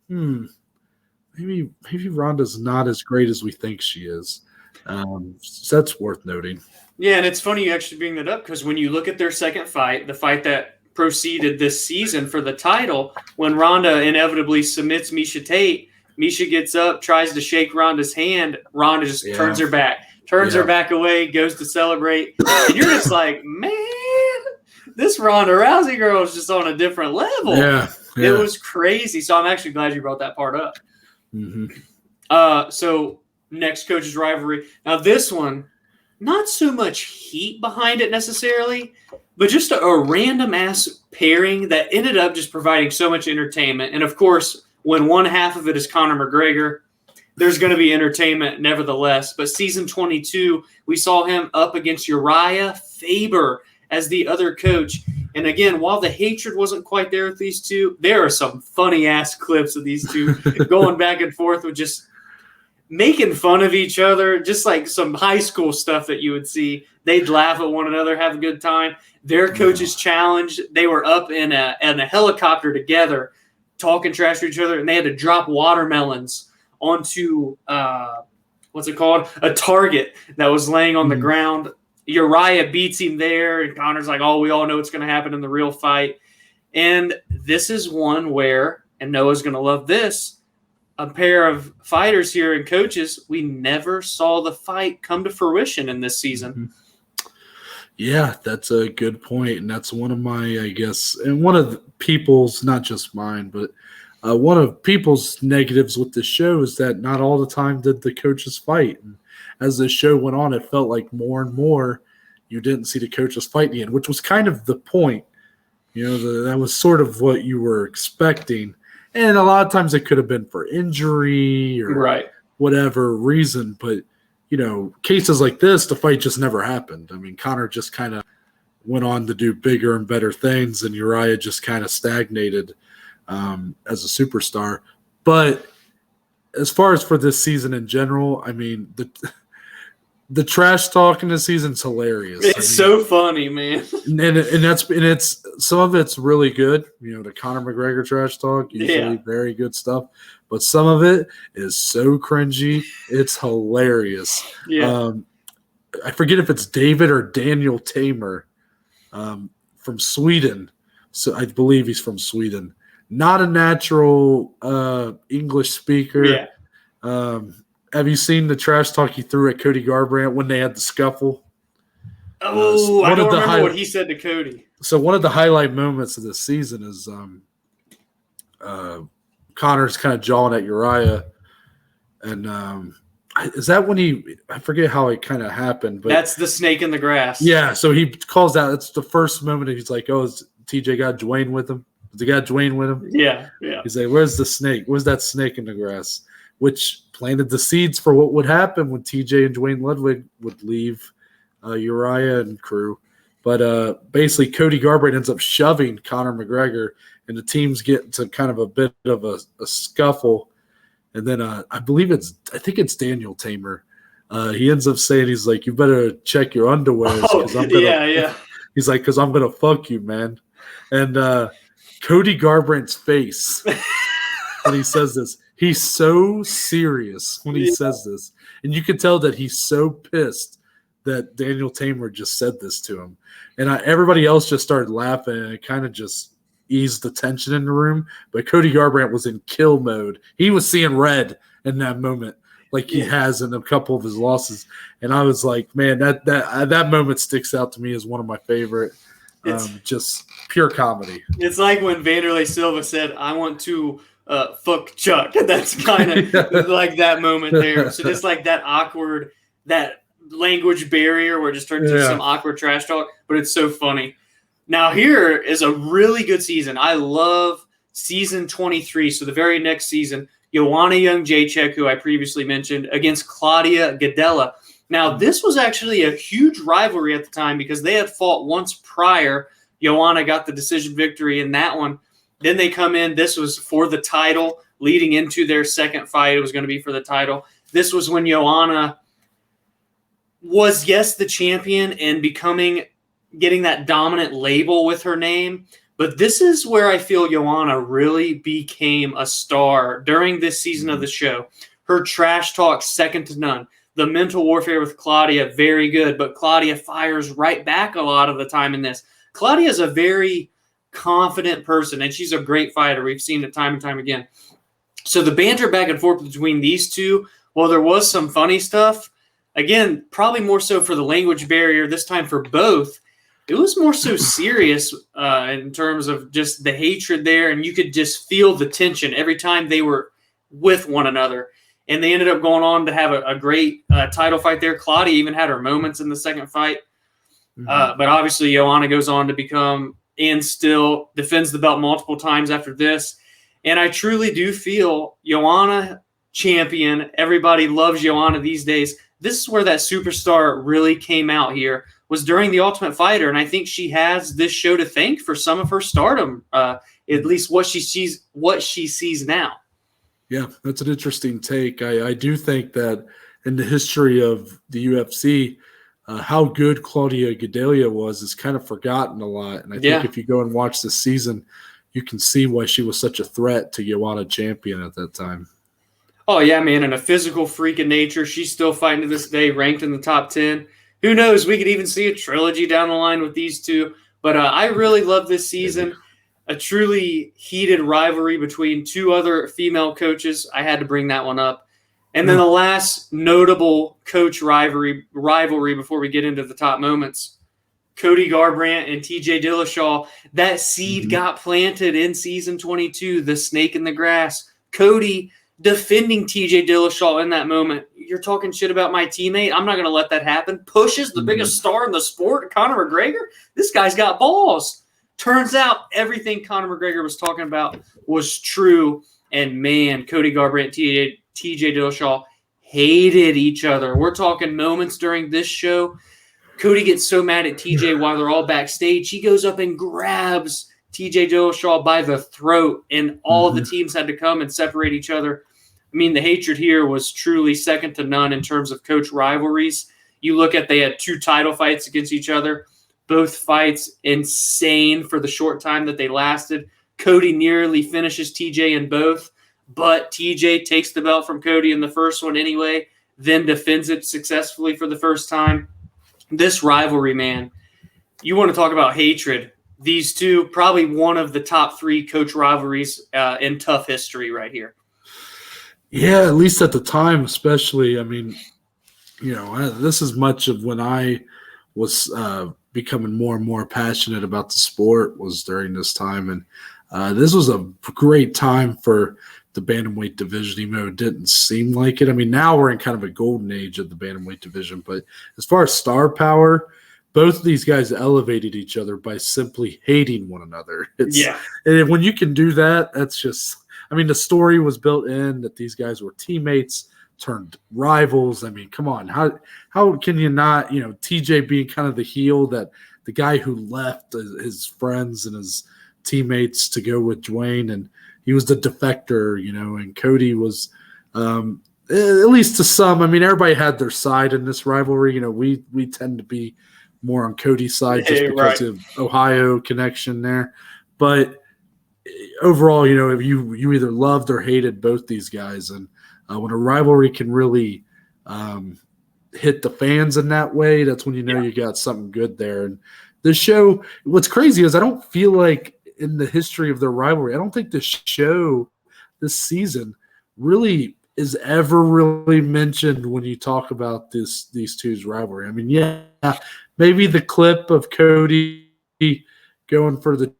maybe Ronda's not as great as we think she is. So that's worth noting. Yeah, and it's funny you actually bring that up because when you look at their second fight, the fight that proceeded this season for the title, when Ronda inevitably submits Miesha Tate, Miesha gets up, tries to shake Ronda's hand. Ronda just turns her back away, goes to celebrate. And you're just like, man, this Ronda Rousey girl is just on a different level. Yeah. It was crazy. So I'm actually glad you brought that part up. Mm-hmm. So next Coach's Rivalry. Now this one, not so much heat behind it necessarily, but just a random-ass pairing that ended up just providing so much entertainment. And, of course, when one half of it is Conor McGregor, there's going to be entertainment nevertheless. But Season 22, we saw him up against Uriah Faber as the other coach. And, again, while the hatred wasn't quite there with these two, there are some funny-ass clips of these two going back and forth with just making fun of each other, just like some high school stuff that you would see. They'd laugh at one another, have a good time. Their coaches challenged. They were up in a helicopter together talking trash to each other, and they had to drop watermelons onto what's it called? A target that was laying on the ground. Uriah beats him there, and Conor's like, oh, we all know what's going to happen in the real fight. And this is one where, and Noah's going to love this, a pair of fighters here and coaches, we never saw the fight come to fruition in this season. Yeah, that's a good point. And that's one of my, I guess, and one of the people's, not just mine, but one of people's negatives with the show is that not all the time did the coaches fight. And as the show went on, it felt like more and more you didn't see the coaches fight in the end, which was kind of the point. That was sort of what you were expecting. And a lot of times it could have been for injury or whatever reason. But, cases like this, the fight just never happened. I mean, Conor just kind of went on to do bigger and better things, and Uriah just kind of stagnated as a superstar. But as far as for this season in general, I mean, the trash talk in this season's hilarious. It's so funny, man. And it's some of it's really good. The Conor McGregor trash talk, usually very good stuff. But some of it is so cringy, it's hilarious. Yeah. I forget if it's David or Daniel Tamer from Sweden. So I believe he's from Sweden. Not a natural English speaker. Yeah. Have you seen the trash talk he threw at Cody Garbrandt when they had the scuffle? Oh, I don't remember what he said to Cody. So one of the highlight moments of this season is Conor's kind of jawing at Uriah. And is that when I forget how it kind of happened. But that's the snake in the grass. Yeah, so he calls out. It's the first moment he's like, oh, is TJ got Dwayne with him? Does he got Dwayne with him? Yeah. He's like, where's the snake? Where's that snake in the grass? Which planted the seeds for what would happen when TJ and Dwayne Ludwig would leave Uriah and crew. But basically, Cody Garbrandt ends up shoving Conor McGregor, and the teams get into kind of a bit of a scuffle. And then I think it's Daniel Tamer. He ends up saying, he's like, you better check your underwear. He's like, because I'm going to fuck you, man. And Cody Garbrandt's face when he says this, he's so serious when he says this. And you can tell that he's so pissed that Daniel Tamer just said this to him. And everybody else just started laughing, and it kind of just eased the tension in the room. But Cody Garbrandt was in kill mode. He was seeing red in that moment, like he has in a couple of his losses. And I was like, man, that moment sticks out to me as one of my favorite. Just pure comedy. It's like when Vanderlei Silva said, I want to fuck Chuck. That's kind of like that moment there. So just like that awkward, that language barrier where it just turns into some awkward trash talk, but it's so funny. Now here is a really good season. I love season 23. So the very next season, Joanna Jędrzejczyk, who I previously mentioned, against Claudia Gadelha. Now this was actually a huge rivalry at the time because they had fought once prior. Joanna got the decision victory in that one. Then they come in. This was for the title leading into their second fight. It was going to be for the title. This was when Joanna was, the champion and getting that dominant label with her name. But this is where I feel Joanna really became a star during this season of the show. Her trash talk, second to none. The mental warfare with Claudia, very good. But Claudia fires right back a lot of the time in this. Claudia is a very confident person, and she's a great fighter. We've seen it time and time again. So the banter back and forth between these two, while there was some funny stuff, again, probably more so for the language barrier, this time for both, it was more so serious in terms of just the hatred there, and you could just feel the tension every time they were with one another. And they ended up going on to have a great title fight there. Claudia even had her moments in the second fight. But obviously, Joanna goes on to become and still defends the belt multiple times after this. And I truly do feel Joanna champion. Everybody loves Joanna these days. This is where that superstar really came out here, was during The Ultimate Fighter. And I think she has this show to thank for some of her stardom, at least what she sees now. Yeah, that's an interesting take. I do think that in the history of the UFC, how good Claudia Gadelha was is kind of forgotten a lot. And I think if you go and watch this season, you can see why she was such a threat to Joanna champion at that time. Oh, yeah, man, and a physical freak of nature. She's still fighting to this day, ranked in the top 10. Who knows? We could even see a trilogy down the line with these two. But I really love this season. A truly heated rivalry between two other female coaches. I had to bring that one up. And then the last notable coach rivalry before we get into the top moments, Cody Garbrandt and TJ Dillashaw. That seed got planted in season 22, the snake in the grass. Cody defending TJ Dillashaw in that moment. You're talking shit about my teammate. I'm not going to let that happen. Pushes the biggest star in the sport, Conor McGregor. This guy's got balls. Turns out everything Conor McGregor was talking about was true. And, man, Cody Garbrandt and TJ Dillashaw hated each other. We're talking moments during this show. Cody gets so mad at TJ while they're all backstage. He goes up and grabs TJ Dillashaw by the throat, and all the teams had to come and separate each other. I mean, the hatred here was truly second to none in terms of coach rivalries. You look at, they had 2 title fights against each other. Both fights insane for the short time that they lasted. Cody nearly finishes TJ in both, but TJ takes the belt from Cody in the first one anyway, then defends it successfully for the first time. This rivalry, man, you want to talk about hatred. These two, probably one of the top 3 coach rivalries in TUF history right here. Yeah, at least at the time, especially. I mean, you know, this is much of when I was becoming more and more passionate about the sport was during this time. And this was a great time for the bantamweight division, even though it didn't seem like it. I mean, now we're in kind of a golden age of the bantamweight division. But as far as star power, both of these guys elevated each other by simply hating one another. And when you can do that, that's just – I mean, the story was built in that these guys were teammates turned rivals. I mean, come on. How can you not, you know, TJ being kind of the heel, that the guy who left his friends and his teammates to go with Dwayne, and he was the defector, you know, and Cody was At least to some. I mean, everybody had their side in this rivalry. You know, we tend to be more on Cody's side just because of Ohio connection there. But overall, you know, if you either loved or hated both these guys, and when a rivalry can really hit the fans in that way, that's when you know you got something good there. And the show, what's crazy is I don't feel like in the history of their rivalry, I don't think the show this season really is ever really mentioned when you talk about these two's rivalry. I mean, yeah, maybe the clip of Cody going for the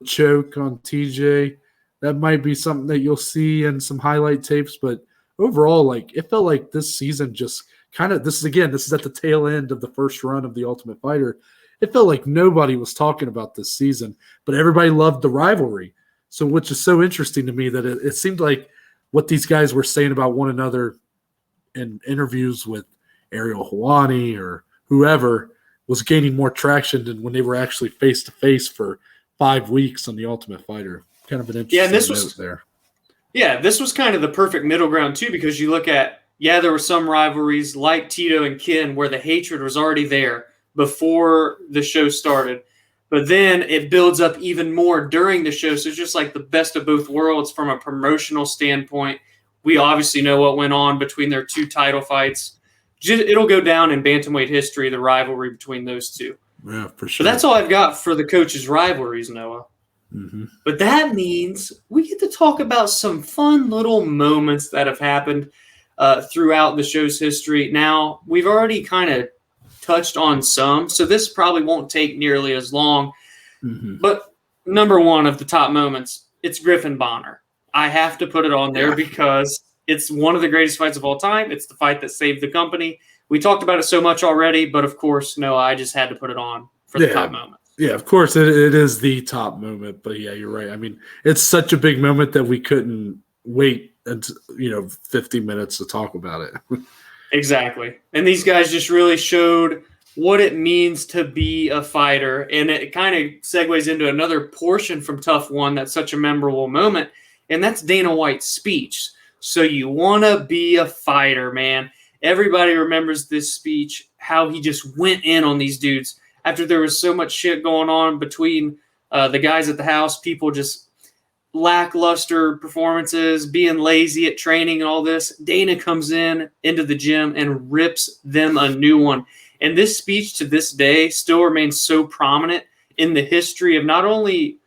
choke on TJ, that might be something that you'll see in some highlight tapes, but overall, like, it felt like this season just kind of, this is at the tail end of the first run of the Ultimate Fighter. It felt like nobody was talking about this season, but everybody loved the rivalry. So, which is so interesting to me that it seemed like what these guys were saying about one another in interviews with Ariel Helwani or whoever was gaining more traction than when they were actually face to face for 5 weeks on the Ultimate Fighter. Kind of an interesting note there. Yeah, this was kind of the perfect middle ground too, because you look at, there were some rivalries like Tito and Ken where the hatred was already there before the show started. But then it builds up even more during the show. So it's just like the best of both worlds from a promotional standpoint. We obviously know what went on between their two title fights. It'll go down in bantamweight history, the rivalry between those two. Yeah, for sure. But that's all I've got for the coaches' rivalries, Noah. Mm-hmm. But that means we get to talk about some fun little moments that have happened throughout the show's history. Now, we've already kind of touched on some, so this probably won't take nearly as long. Mm-hmm. But number one of the top moments, it's Griffin Bonner. I have to put it on there because it's one of the greatest fights of all time. It's the fight that saved the company. We talked about it so much already, but of course, no, I just had to put it on for the top moment. Yeah, of course, it is the top moment. But yeah, you're right. I mean, it's such a big moment that we couldn't wait until 50 minutes to talk about it. Exactly. And these guys just really showed what it means to be a fighter. And it kind of segues into another portion from TUF One that's such a memorable moment, and that's Dana White's speech. So you want to be a fighter, man. Everybody remembers this speech, how he just went in on these dudes after there was so much shit going on between the guys at the house, people just lackluster performances, being lazy at training and all this. Dana comes into the gym and rips them a new one. And this speech to this day still remains so prominent in the history of not only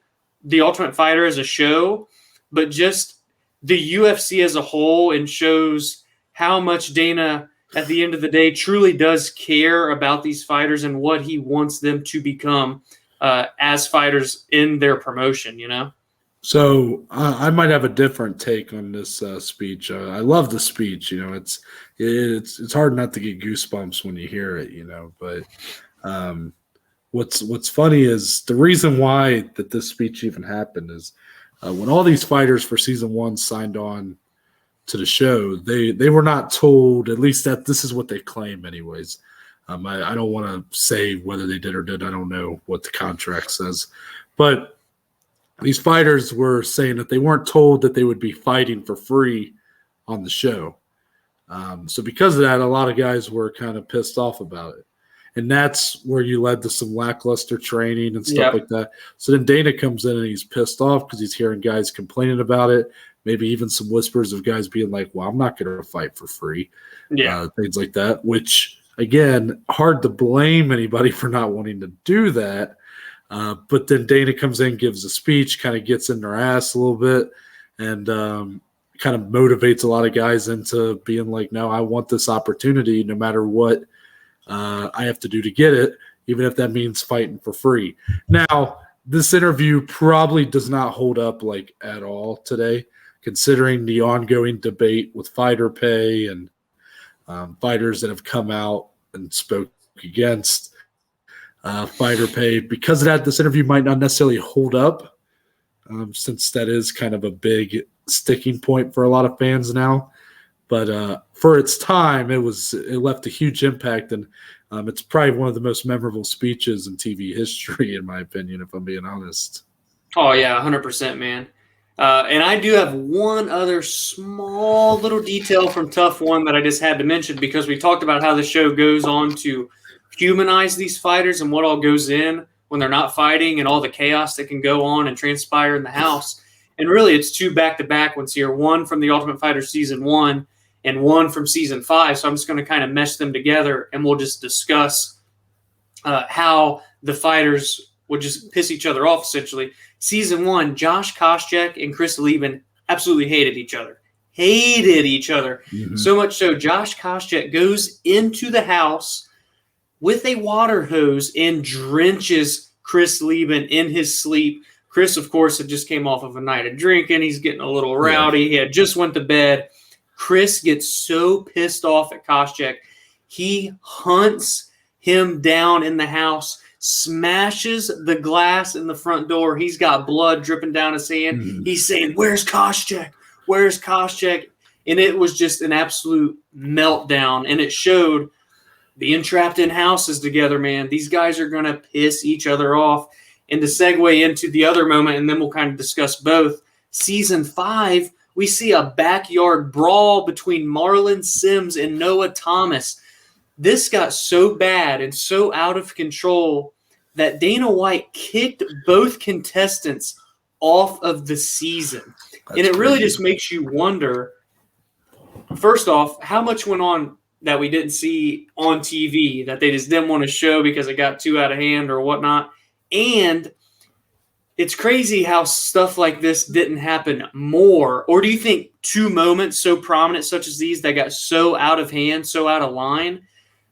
the Ultimate Fighter as a show, but just the UFC as a whole, and shows how much Dana, at the end of the day, truly does care about these fighters and what he wants them to become as fighters in their promotion, So I might have a different take on this speech. I love the speech. It's hard not to get goosebumps when you hear it. But what's funny is the reason why that this speech even happened is when all these fighters for season one signed on to the show, they were not told, at least that this is what they claim, anyways. I don't want to say whether they did or did. I don't know what the contract says, but these fighters were saying that they weren't told that they would be fighting for free on the show. So because of that, a lot of guys were kind of pissed off about it. And that's where you led to some lackluster training and stuff like that. So then Dana comes in and he's pissed off because he's hearing guys complaining about it. Maybe even some whispers of guys being like, well, I'm not going to fight for free. Things like that, which, again, hard to blame anybody for not wanting to do that. But then Dana comes in, gives a speech, kind of gets in their ass a little bit, and kind of motivates a lot of guys into being like, no, I want this opportunity no matter what I have to do to get it, even if that means fighting for free. Now, this interview probably does not hold up like at all today, considering the ongoing debate with fighter pay and fighters that have come out and spoke against fighter pay. Because of that, this interview might not necessarily hold up, since that is kind of a big sticking point for a lot of fans now. But for its time, it left a huge impact, and it's probably one of the most memorable speeches in TV history, in my opinion, if I'm being honest. Oh, yeah, 100%, man. And I do have one other small little detail from TUF One that I just had to mention, because we talked about how the show goes on to humanize these fighters and what all goes in when they're not fighting and all the chaos that can go on and transpire in the house. And really, it's 2 back-to-back ones here, one from The Ultimate Fighter Season 1 and one from Season 5. So I'm just going to kind of mesh them together, and we'll just discuss how the fighters would just piss each other off, essentially. Season 1, Josh Koscheck and Chris Lieben absolutely hated each other. Mm-hmm. So much so, Josh Koscheck goes into the house with a water hose and drenches Chris Lieben in his sleep. Chris, of course, had just came off of a night of drinking. He's getting a little rowdy. Yeah. He had just went to bed. Chris gets so pissed off at Koscheck, he hunts him down in the house, smashes the glass in the front door. He's got blood dripping down his hand. Mm-hmm. He's saying, "Where's Koscheck? Where's Koscheck?" And it was just an absolute meltdown. And it showed being trapped in houses together, man. These guys are going to piss each other off. And to segue into the other moment, and then we'll kind of discuss both, Season 5, we see a backyard brawl between Marlon Sims and Noah Thomas. This got so bad and so out of control that Dana White kicked both contestants off of the season. And it really just makes you wonder, first off, how much went on that we didn't see on TV that they just didn't want to show because it got too out of hand or whatnot. And it's crazy how stuff like this didn't happen more. Or do you think 2 moments so prominent such as these that got so out of hand, so out of line,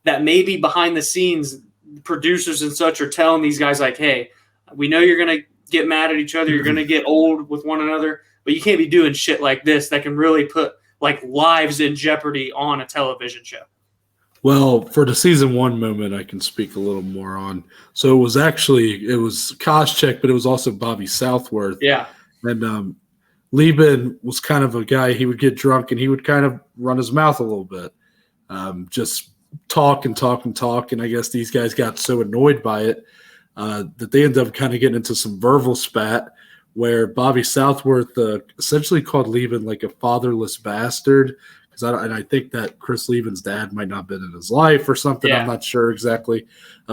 that maybe behind the scenes, producers and such are telling these guys like, hey, we know you're going to get mad at each other. You're going to get old with one another, but you can't be doing shit like this that can really put like lives in jeopardy on a television show. Well, for the Season 1 moment, I can speak a little more on. So it was Koscheck, but it was also Bobby Southworth. Yeah. And Lieben was kind of a guy, he would get drunk and he would kind of run his mouth a little bit. Just talk. And I guess these guys got so annoyed by it that they ended up kind of getting into some verbal spat where Bobby Southworth essentially called Lieben like a fatherless bastard. And I think that Chris Lieben's dad might not have been in his life or something. Yeah. I'm not sure exactly.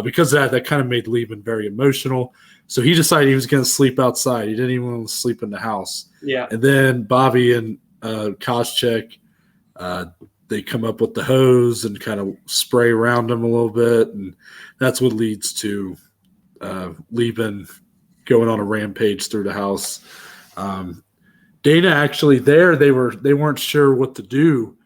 Because of that kind of made Lieben very emotional. So he decided he was going to sleep outside. He didn't even want to sleep in the house. Yeah. And then Bobby and Koscheck, they come up with the hose and kind of spray around him a little bit. And that's what leads to Lieben going on a rampage through the house. Dana actually they weren't sure what to do.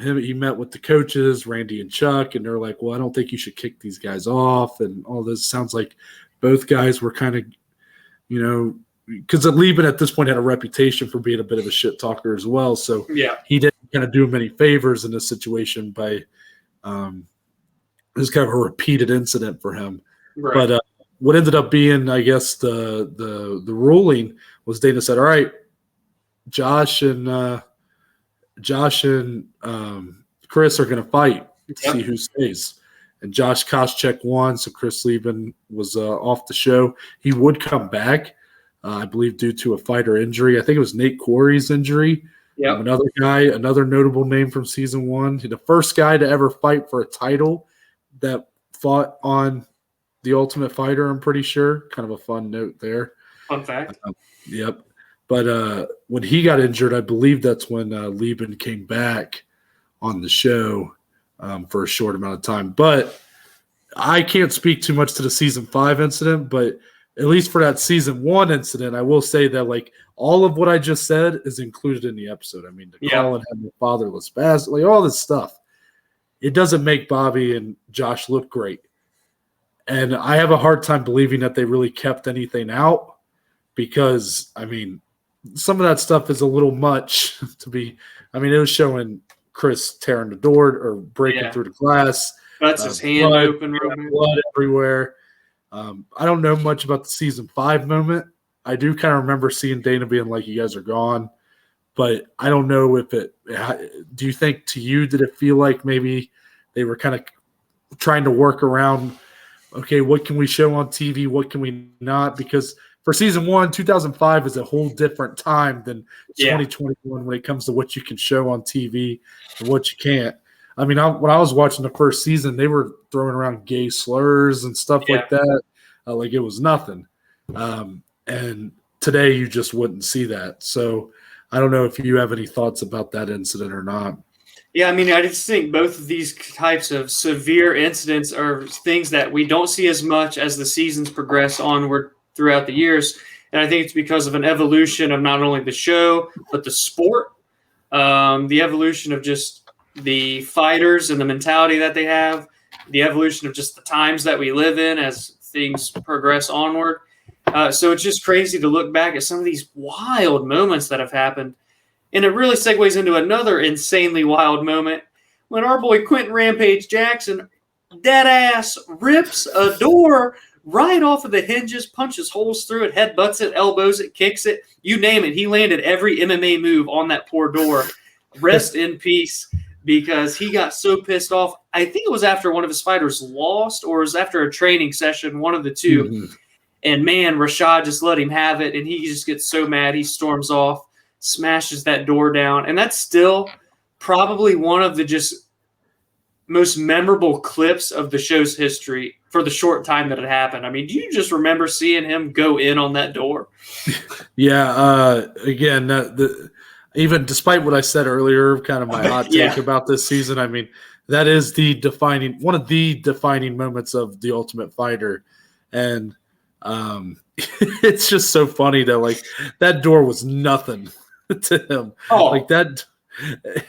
He met with the coaches, Randy and Chuck, and they're like, well, I don't think you should kick these guys off. And all this sounds like both guys were kind of, because Lieben at this point had a reputation for being a bit of a shit talker as well. So yeah, he didn't kind of do him any favors in this situation by it was kind of a repeated incident for him. Right. But what ended up being, I guess, the ruling was Dana said, all right, Josh and Chris are going to fight to see who stays. And Josh Koscheck won, so Chris Lieben was off the show. He would come back, I believe, due to a fighter injury. I think it was Nate Quarry's injury. Yeah, another guy, another notable name from Season 1. The first guy to ever fight for a title that fought on The Ultimate Fighter, I'm pretty sure. Kind of a fun note there. Fun fact. Yep. But when he got injured, I believe that's when Lieben came back on the show for a short amount of time. But I can't speak too much to the Season 5 incident, but at least for that Season 1 incident, I will say that like all of what I just said is included in the episode. I mean, calling him a fatherless bastard, like all this stuff. It doesn't make Bobby and Josh look great. And I have a hard time believing that they really kept anything out because, I mean, some of that stuff is a little much to be. I mean, it was showing Chris tearing the door or breaking through the glass. That's his hand blood, open. Blood everywhere. I don't know much about the Season 5 moment. I do kind of remember seeing Dana being like, you guys are gone. But I don't know if do you think to you, did it feel like maybe they were kind of trying to work around, okay, what can we show on TV? What can we not? Because for season 1, 2005 is a whole different time than Yeah. 2021 when it comes to what you can show on TV and what you can't. I mean, when I was watching the first season, they were throwing around gay slurs and stuff like that. Like it was nothing. And today you just wouldn't see that. So I don't know if you have any thoughts about that incident or not. Yeah, I mean, I just think both of these types of severe incidents are things that we don't see as much as the seasons progress onward throughout the years. And I think it's because of an evolution of not only the show, but the sport, the evolution of just the fighters and the mentality that they have, the evolution of just the times that we live in as things progress onward. So it's just crazy to look back at some of these wild moments that have happened. And it really segues into another insanely wild moment when our boy Quentin Rampage Jackson dead ass rips a door right off of the hinges, punches holes through it, headbutts it, elbows it, kicks it, you name it. He landed every MMA move on that poor door. Rest in peace, because he got so pissed off. I think it was after one of his fighters lost, or it was after a training session, one of the two. Mm-hmm. And man, Rashad just let him have it, and he just gets so mad. He storms off, smashes that door down. And that's still probably one of the just most memorable clips of the show's history for the short time that it happened. I mean, do you just remember seeing him go in on that door? Yeah. Again, even despite what I said earlier, kind of my hot take about this season, I mean, that is one of the defining moments of The Ultimate Fighter. And it's just so funny that like that door was nothing to him. Like that,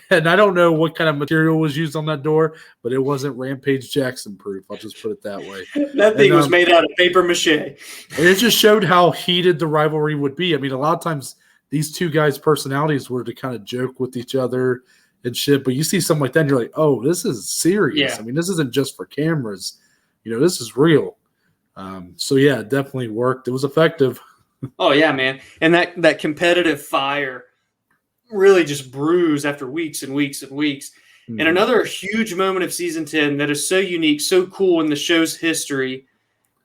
and I don't know what kind of material was used on that door, but it wasn't Rampage Jackson proof. I'll just put it that way. That thing was made out of paper mache. And it just showed how heated the rivalry would be. I mean, a lot of times these two guys' personalities were to kind of joke with each other and shit, but you see something like that and you're like, oh, this is serious. Yeah. I mean, this isn't just for cameras. You know, this is real. So yeah, it definitely worked. It was effective. Oh yeah, man. And that competitive fire really just brews after weeks and weeks and weeks. Mm-hmm. And another huge moment of season 10 that is so unique, so cool in the show's history,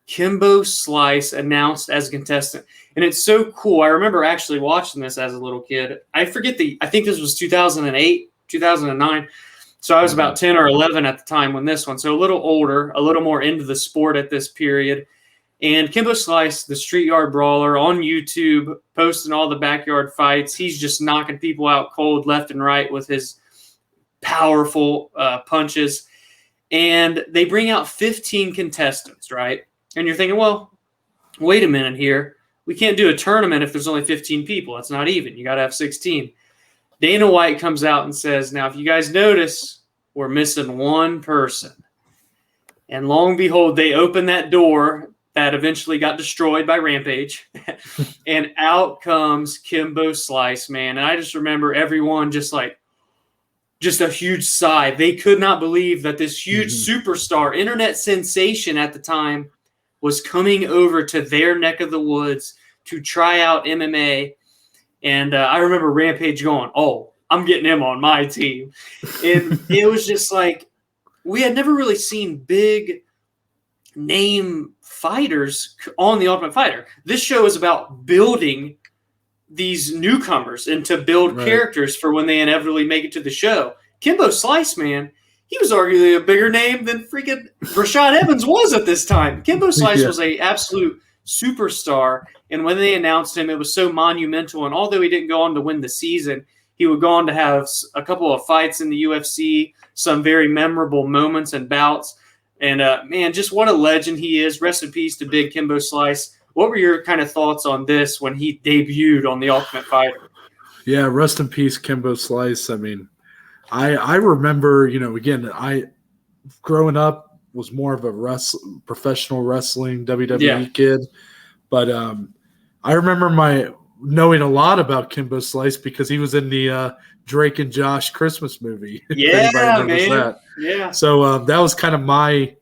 Kimbo Slice announced as a contestant. And it's so cool. I remember actually watching this as a little kid. I think this was 2008, 2009. So I was about 10 or 11 at the time when this one. So a little older, a little more into the sport at this period. And Kimbo Slice, the street yard brawler on YouTube, posting all the backyard fights. He's just knocking people out cold left and right with his powerful punches. And they bring out 15 contestants, right? And you're thinking, well, wait a minute here. We can't do a tournament if there's only 15 people. That's not even. You got to have 16. Dana White comes out and says, now, if you guys notice, we're missing one person. And lo and behold, they open that door that eventually got destroyed by Rampage. And out comes Kimbo Slice, man. And I just remember everyone just a huge sigh. They could not believe that this huge superstar, internet sensation at the time, was coming over to their neck of the woods to try out MMA. And I remember Rampage going, oh, I'm getting him on my team. And it was just like, we had never really seen big name fighters on The Ultimate Fighter. This show is about building these newcomers and to build characters for when they inevitably make it to the show. Kimbo Slice, man, he was arguably a bigger name than freaking Rashad Evans was at this time. Kimbo Slice was a absolute superstar. And when they announced him, it was so monumental. And although he didn't go on to win the season, he would go on to have a couple of fights in the UFC, some very memorable moments and bouts. And, man, just what a legend he is. Rest in peace to big Kimbo Slice. What were your kind of thoughts on this when he debuted on The Ultimate Fighter? Yeah, rest in peace, Kimbo Slice. I mean, I remember, again, I growing up was more of a professional wrestling WWE kid. But I remember knowing a lot about Kimbo Slice because he was in the Drake and Josh Christmas movie. Yeah, man. That. Yeah. So that was kind of my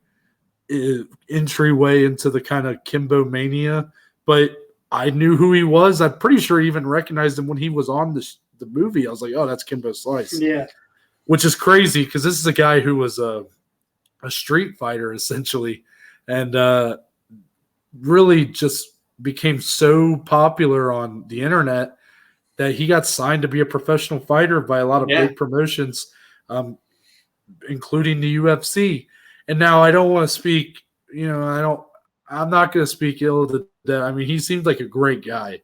entryway into the kind of Kimbo mania. But I knew who he was. I'm pretty sure I even recognized him when he was on the movie. I was like, oh, that's Kimbo Slice. Yeah. Which is crazy because this is a guy who was a street fighter essentially. And really just became so popular on the internet that he got signed to be a professional fighter by a lot of big promotions, including the UFC. And now I don't want to speak, I'm not going to speak ill of that. I mean, he seemed like a great guy.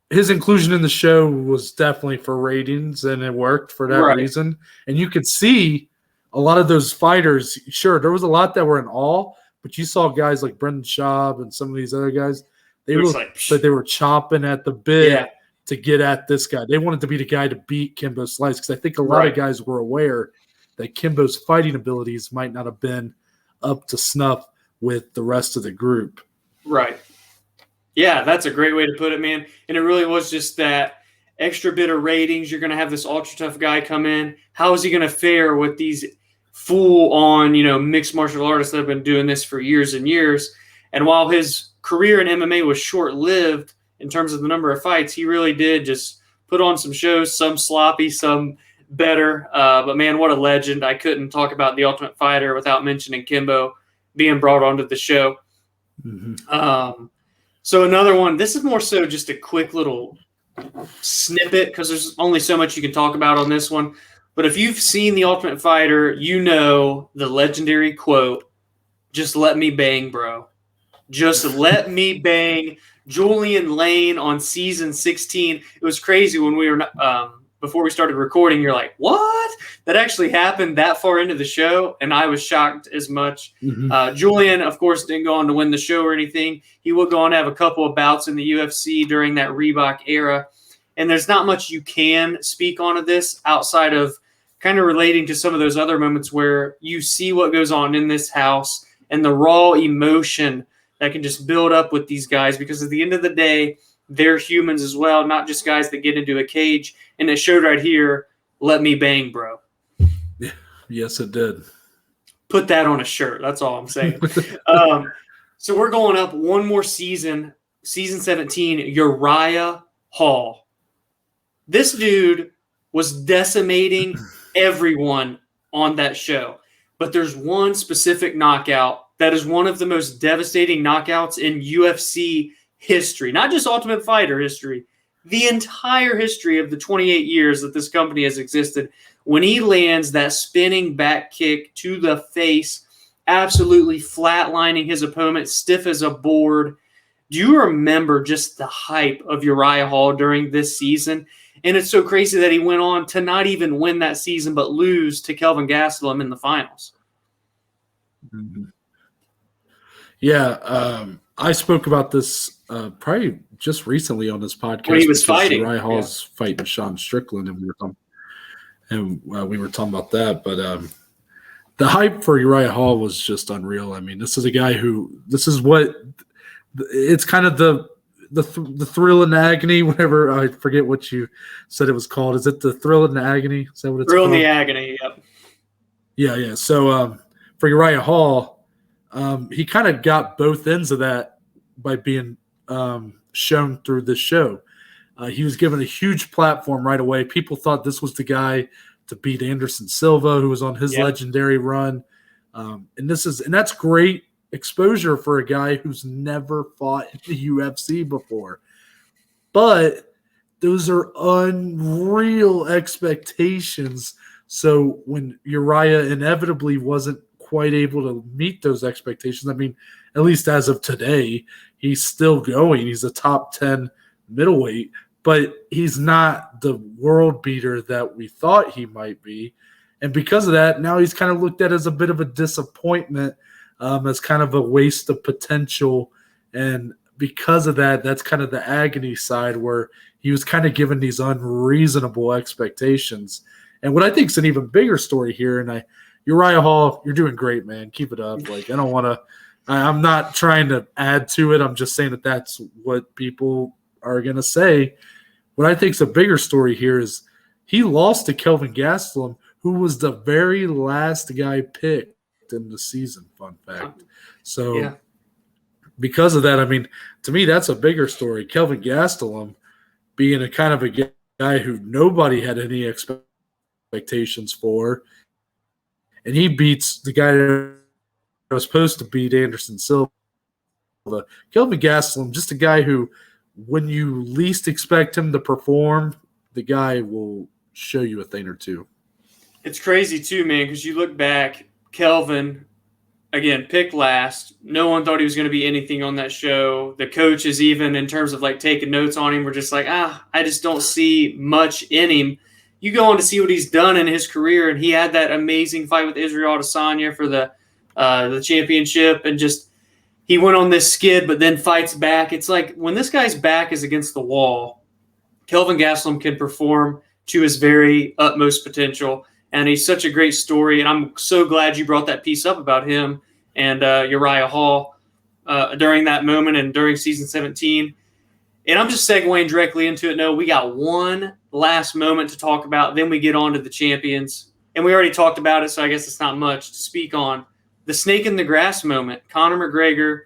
His inclusion in the show was definitely for ratings, and it worked for that reason. And you could see a lot of those fighters. Sure, there was a lot that were in awe, but you saw guys like Brendan Schaub and some of these other guys. They looked like they were chomping at the bit to get at this guy. They wanted to be the guy to beat Kimbo Slice, because I think a lot of guys were aware that Kimbo's fighting abilities might not have been up to snuff with the rest of the group. Right. Yeah, that's a great way to put it, man. And it really was just that extra bit of ratings. You're going to have this ultra tough guy come in. How is he going to fare with these full-on, mixed martial artists that have been doing this for years and years? And while his career in MMA was short-lived in terms of the number of fights, he really did just put on some shows, some sloppy, some better. But, man, what a legend. I couldn't talk about The Ultimate Fighter without mentioning Kimbo being brought onto the show. Mm-hmm. So another one, this is more so just a quick little snippet, because there's only so much you can talk about on this one. But if you've seen The Ultimate Fighter, you know the legendary quote, "Just let me bang, bro. Just let me bang." Julian Lane on season 16. It was crazy when we were before we started recording. You're like, what? That actually happened that far into the show, and I was shocked as much. Mm-hmm. Julian, of course, didn't go on to win the show or anything. He would go on to have a couple of bouts in the UFC during that Reebok era, and there's not much you can speak on of this outside of kind of relating to some of those other moments where you see what goes on in this house and the raw emotion that can just build up with these guys, because at the end of the day, they're humans as well, not just guys that get into a cage. And it showed right here, let me bang, bro. Yes, it did. Put that on a shirt. That's all I'm saying. So we're going up one more season, season 17, Uriah Hall. This dude was decimating everyone on that show. But there's one specific knockout that is one of the most devastating knockouts in UFC history, not just Ultimate Fighter history, the entire history of the 28 years that this company has existed. When he lands that spinning back kick to the face, absolutely flatlining his opponent, stiff as a board. Do you remember just the hype of Uriah Hall during this season? And it's so crazy that he went on to not even win that season, but lose to Kelvin Gastelum in the finals. Mm-hmm. Yeah, I spoke about this probably just recently on this podcast. When he was fighting. Uriah Hall's fighting Sean Strickland, and we were talking about that. But the hype for Uriah Hall was just unreal. I mean, this is a guy it's kind of the thrill and agony, whatever. I forget what you said it was called. Is it the thrill and the agony? Is that what it's called? Thrill and the agony, yep. Yeah. So for Uriah Hall, he kind of got both ends of that by being shown through this show. He was given a huge platform right away. People thought this was the guy to beat Anderson Silva, who was on his legendary run. And that's great exposure for a guy who's never fought in the UFC before. But those are unreal expectations. So when Uriah inevitably wasn't quite able to meet those expectations, I mean, at least as of today, he's still going. He's a top 10 middleweight, but he's not the world beater that we thought he might be. And because of that, now he's kind of looked at as a bit of a disappointment, as kind of a waste of potential. And because of that, that's kind of the agony side where he was kind of given these unreasonable expectations. And what I think is an even bigger story here, and Uriah Hall, you're doing great, man. Keep it up. Like, I don't want to – I'm not trying to add to it. I'm just saying that that's what people are going to say. What I think is a bigger story here is he lost to Kelvin Gastelum, who was the very last guy picked in the season, fun fact. So because of that, I mean, to me, that's a bigger story. Kelvin Gastelum being a kind of a guy who nobody had any expectations for, and he beats the guy that was supposed to beat Anderson Silva Kelvin Gastelum, just a guy who, when you least expect him to perform, the guy will show you a thing or two. It's crazy too, man, because you look back, Kelvin, again, picked last. No one thought he was going to be anything on that show. The coaches, even in terms of like taking notes on him, were just like, I just don't see much in him. You go on to see what he's done in his career, and he had that amazing fight with Israel Adesanya for the championship, and just he went on this skid, but then fights back. It's like when this guy's back is against the wall, Kelvin Gastelum can perform to his very utmost potential. And he's such a great story, and I'm so glad you brought that piece up about him and Uriah Hall during that moment and during season 17. And I'm just segueing directly into it. No, we got one last moment to talk about, then we get on to the champions. And we already talked about it, so I guess it's not much to speak on. The snake in the grass moment. Conor McGregor,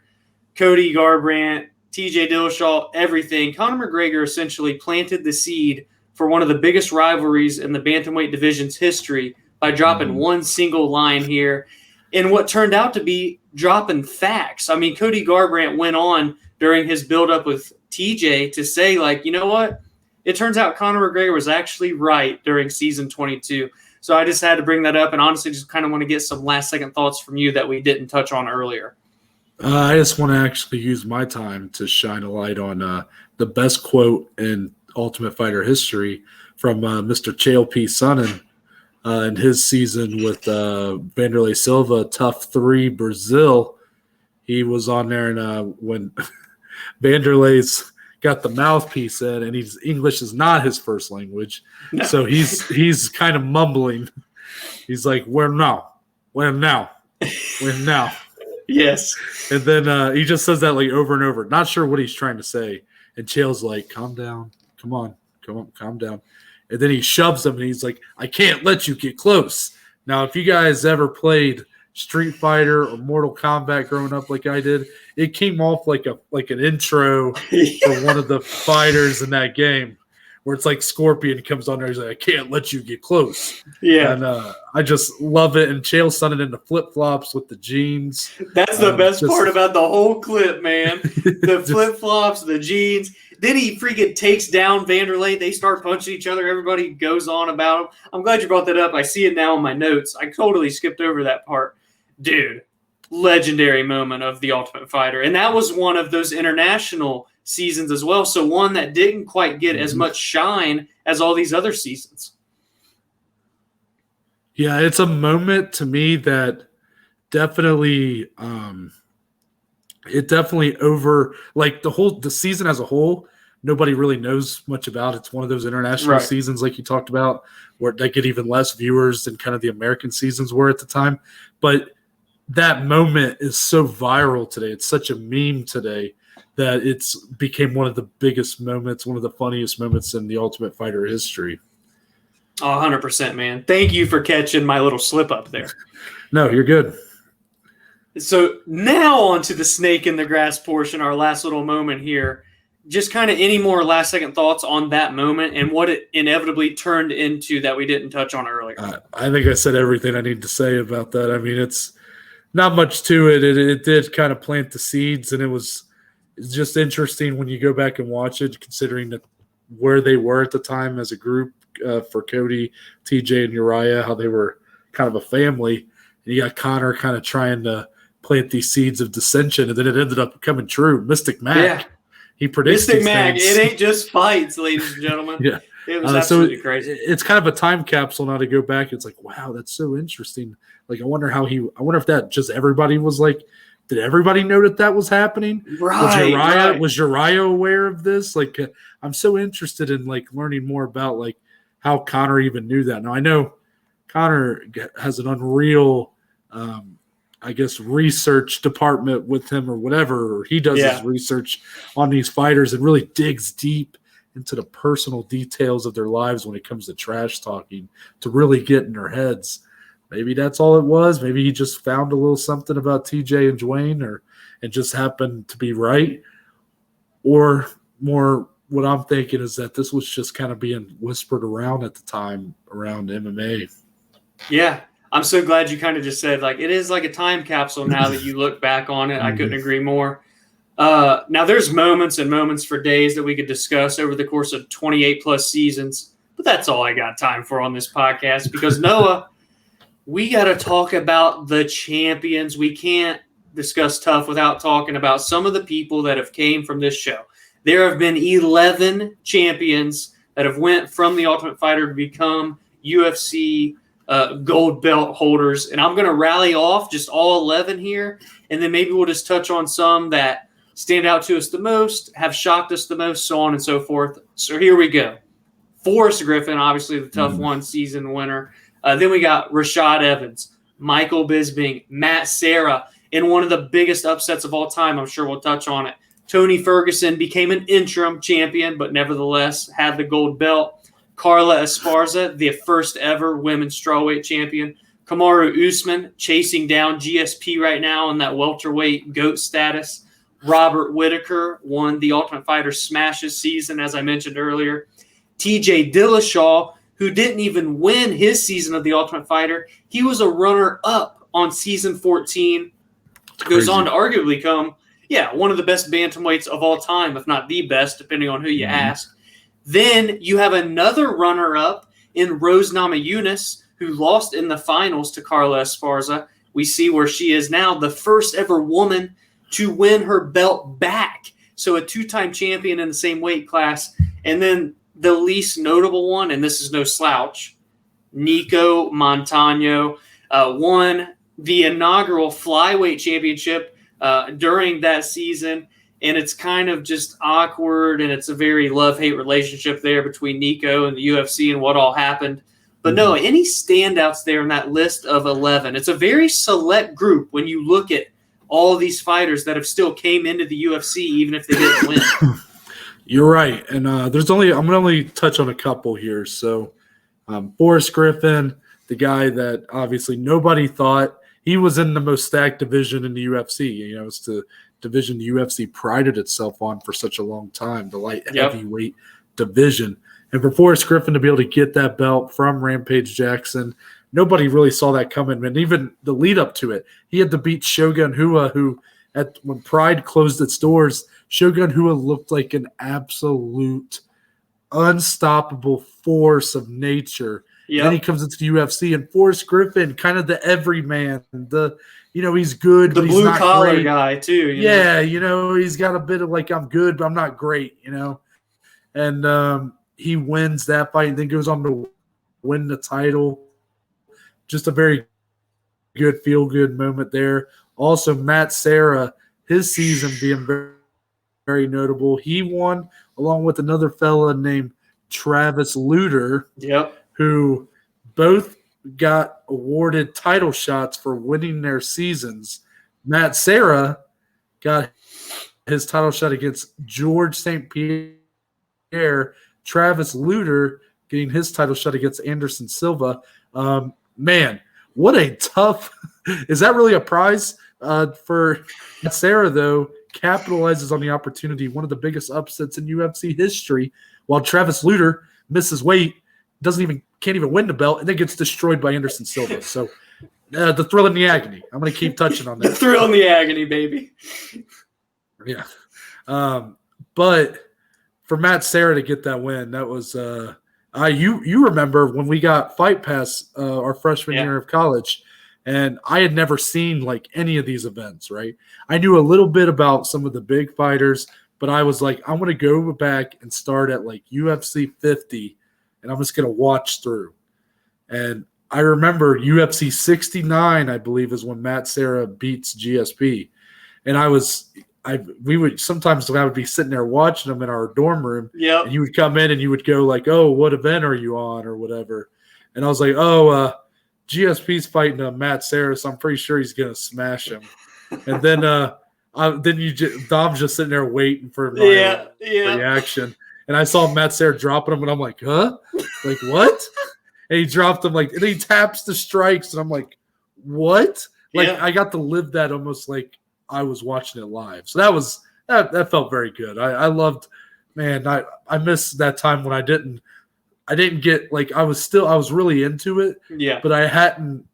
Cody Garbrandt, TJ Dillashaw, everything. Conor McGregor essentially planted the seed for one of the biggest rivalries in the bantamweight division's history by dropping one single line here in what turned out to be dropping facts. I mean, Cody Garbrandt went on during his buildup with TJ to say, like, you know what? It turns out Conor McGregor was actually right during season 22. So I just had to bring that up, and honestly just kind of want to get some last-second thoughts from you that we didn't touch on earlier. I just want to actually use my time to shine a light on the best quote in Ultimate Fighter history from Mr. Chael P. Sonnen in his season with Vanderlei Silva, TUF 3 Brazil. He was on there, and when Vanderlei's got the mouthpiece in, and English is not his first language, so he's kind of mumbling. He's like, "Where now? Where now? Where now?" Yes. And then he just says that like over and over, not sure what he's trying to say. And Chael's like, "Calm down. Come on, calm down." And then he shoves him, and he's like, "I can't let you get close." Now, if you guys ever played Street Fighter or Mortal Kombat growing up like I did, it came off like an intro for one of the fighters in that game, where it's like Scorpion comes on there, he's like, "I can't let you get close." Yeah. And I just love it. And Chael's done it in the flip-flops with the jeans. That's the best part about the whole clip, man. The flip-flops, the jeans. Then he freaking takes down Vanderlei. They start punching each other. Everybody goes on about him. I'm glad you brought that up. I see it now in my notes. I totally skipped over that part. Dude, legendary moment of The Ultimate Fighter. And that was one of those international seasons as well. So one that didn't quite get as much shine as all these other seasons. Yeah, it's a moment to me that definitely it definitely over like the season as a whole, nobody really knows much about. It's one of those international seasons like you talked about where they get even less viewers than kind of the American seasons were at the time. But that moment is so viral today. It's such a meme today that it's became one of the biggest moments, one of the funniest moments in the Ultimate Fighter history. Oh, 100%, man. Thank you for catching my little slip up there. No, you're good. So now on to the snake in the grass portion, our last little moment here. Just kind of any more last second thoughts on that moment and what it inevitably turned into that we didn't touch on earlier. I think I said everything I need to say about that. I mean, it's not much to it. It did kind of plant the seeds, and it's just interesting when you go back and watch it, considering where they were at the time as a group for Cody, TJ, and Uriah, how they were kind of a family. And you got Conor kind of trying to plant these seeds of dissension, and then it ended up becoming true. Mystic Mac, he predicts Mystic these Mac. things. It ain't just fights, ladies and gentlemen. Yeah, it was absolutely crazy. It's kind of a time capsule now to go back. It's like, wow, that's so interesting. Like, I wonder if that just everybody was like, did everybody know that was happening? Right. Was Uriah aware of this? Like, I'm so interested in like learning more about like how Conor even knew that. Now I know Conor has an unreal, I guess, research department with him or whatever. Or he does his research on these fighters and really digs deep into the personal details of their lives when it comes to trash talking to really get in their heads. Maybe that's all it was. Maybe he just found a little something about TJ and Dwayne and just happened to be right. Or more what I'm thinking is that this was just kind of being whispered around at the time around MMA. Yeah. I'm so glad you kind of just said, like, it is like a time capsule now that you look back on it. I couldn't agree more. Now, there's moments and moments for days that we could discuss over the course of 28-plus seasons, but that's all I got time for on this podcast because, Noah, we got to talk about the champions. We can't discuss TUF without talking about some of the people that have came from this show. There have been 11 champions that have went from the Ultimate Fighter to become UFC gold belt holders, and I'm going to rally off just all 11 here, and then maybe we'll just touch on some that stand out to us the most, have shocked us the most, so on and so forth. So here we go. Forrest Griffin, obviously the TUF One season winner. Then we got Rashad Evans, Michael Bisping, Matt Serra, in one of the biggest upsets of all time. I'm sure we'll touch on it. Tony Ferguson became an interim champion, but nevertheless had the gold belt. Carla Esparza, the first ever women's strawweight champion. Kamaru Usman chasing down GSP right now in that welterweight GOAT status. Robert Whitaker won the Ultimate Fighter Smashes season, as I mentioned earlier. TJ Dillashaw, who didn't even win his season of the Ultimate Fighter. He was a runner-up on season 14. Goes on to arguably become, one of the best bantamweights of all time, if not the best, depending on who you ask. Then you have another runner-up in Rose Namajunas, who lost in the finals to Carla Esparza. We see where she is now, the first ever woman to win her belt back. So a two-time champion in the same weight class. And then the least notable one, and this is no slouch, Nico Montano won the inaugural flyweight championship during that season, and it's kind of just awkward, and it's a very love-hate relationship there between Nico and the UFC and what all happened. But no, any standouts there in that list of 11? It's a very select group when you look at all of these fighters that have still came into the UFC, even if they didn't win. You're right, and I'm gonna only touch on a couple here. So, Forrest Griffin, the guy that obviously nobody thought he was in the most stacked division in the UFC. It's the division the UFC prided itself on for such a long time, the light heavyweight division. And for Forrest Griffin to be able to get that belt from Rampage Jackson, nobody really saw that coming. And even the lead up to it, he had to beat Shogun Rua, who when Pride closed its doors, Shogun Rua looked like an absolute unstoppable force of nature. Yep. Then he comes into the UFC, and Forrest Griffin, kind of the everyman, he's good, the but he's not blue-collar great. guy too. He's got a bit of like, I'm good, but I'm not great, And he wins that fight and then goes on to win the title. Just a very good feel-good moment there. Also, Matt Serra, his season being very, very notable. He won along with another fella named Travis Luter, who both got awarded title shots for winning their seasons. Matt Serra got his title shot against George St. Pierre. Travis Luter getting his title shot against Anderson Silva. Man, what a tough – is that really a prize for Serra, though? Capitalizes on the opportunity, one of the biggest upsets in UFC history, while Travis Luter misses weight, can't even win the belt, and then gets destroyed by Anderson Silva. So the thrill and the agony. I'm going to keep touching on that. The thrill and the agony, baby. Yeah. But for Matt Serra to get that win, that was you remember when we got Fight Pass our freshman year of college, and I had never seen like any of these events, right? I knew a little bit about some of the big fighters, but I was like, I'm going to go back and start at like UFC 50, and I'm just going to watch through. And I remember UFC 69, I believe, is when Matt Serra beats GSP. And I would be sitting there watching them in our dorm room. Yeah. And you would come in and you would go like, oh, what event are you on or whatever? And I was like, GSP's fighting Matt Serra, so I'm pretty sure he's going to smash him. And then Dom's just sitting there waiting for my reaction. And I saw Matt Serra dropping him, and I'm like, huh? Like, what? And he dropped him, and he taps the strikes, and I'm like, what? I got to live that almost like I was watching it live. So that felt very good. I loved, man, I missed that time when I didn't get, I was really into it. Yeah. But I hadn't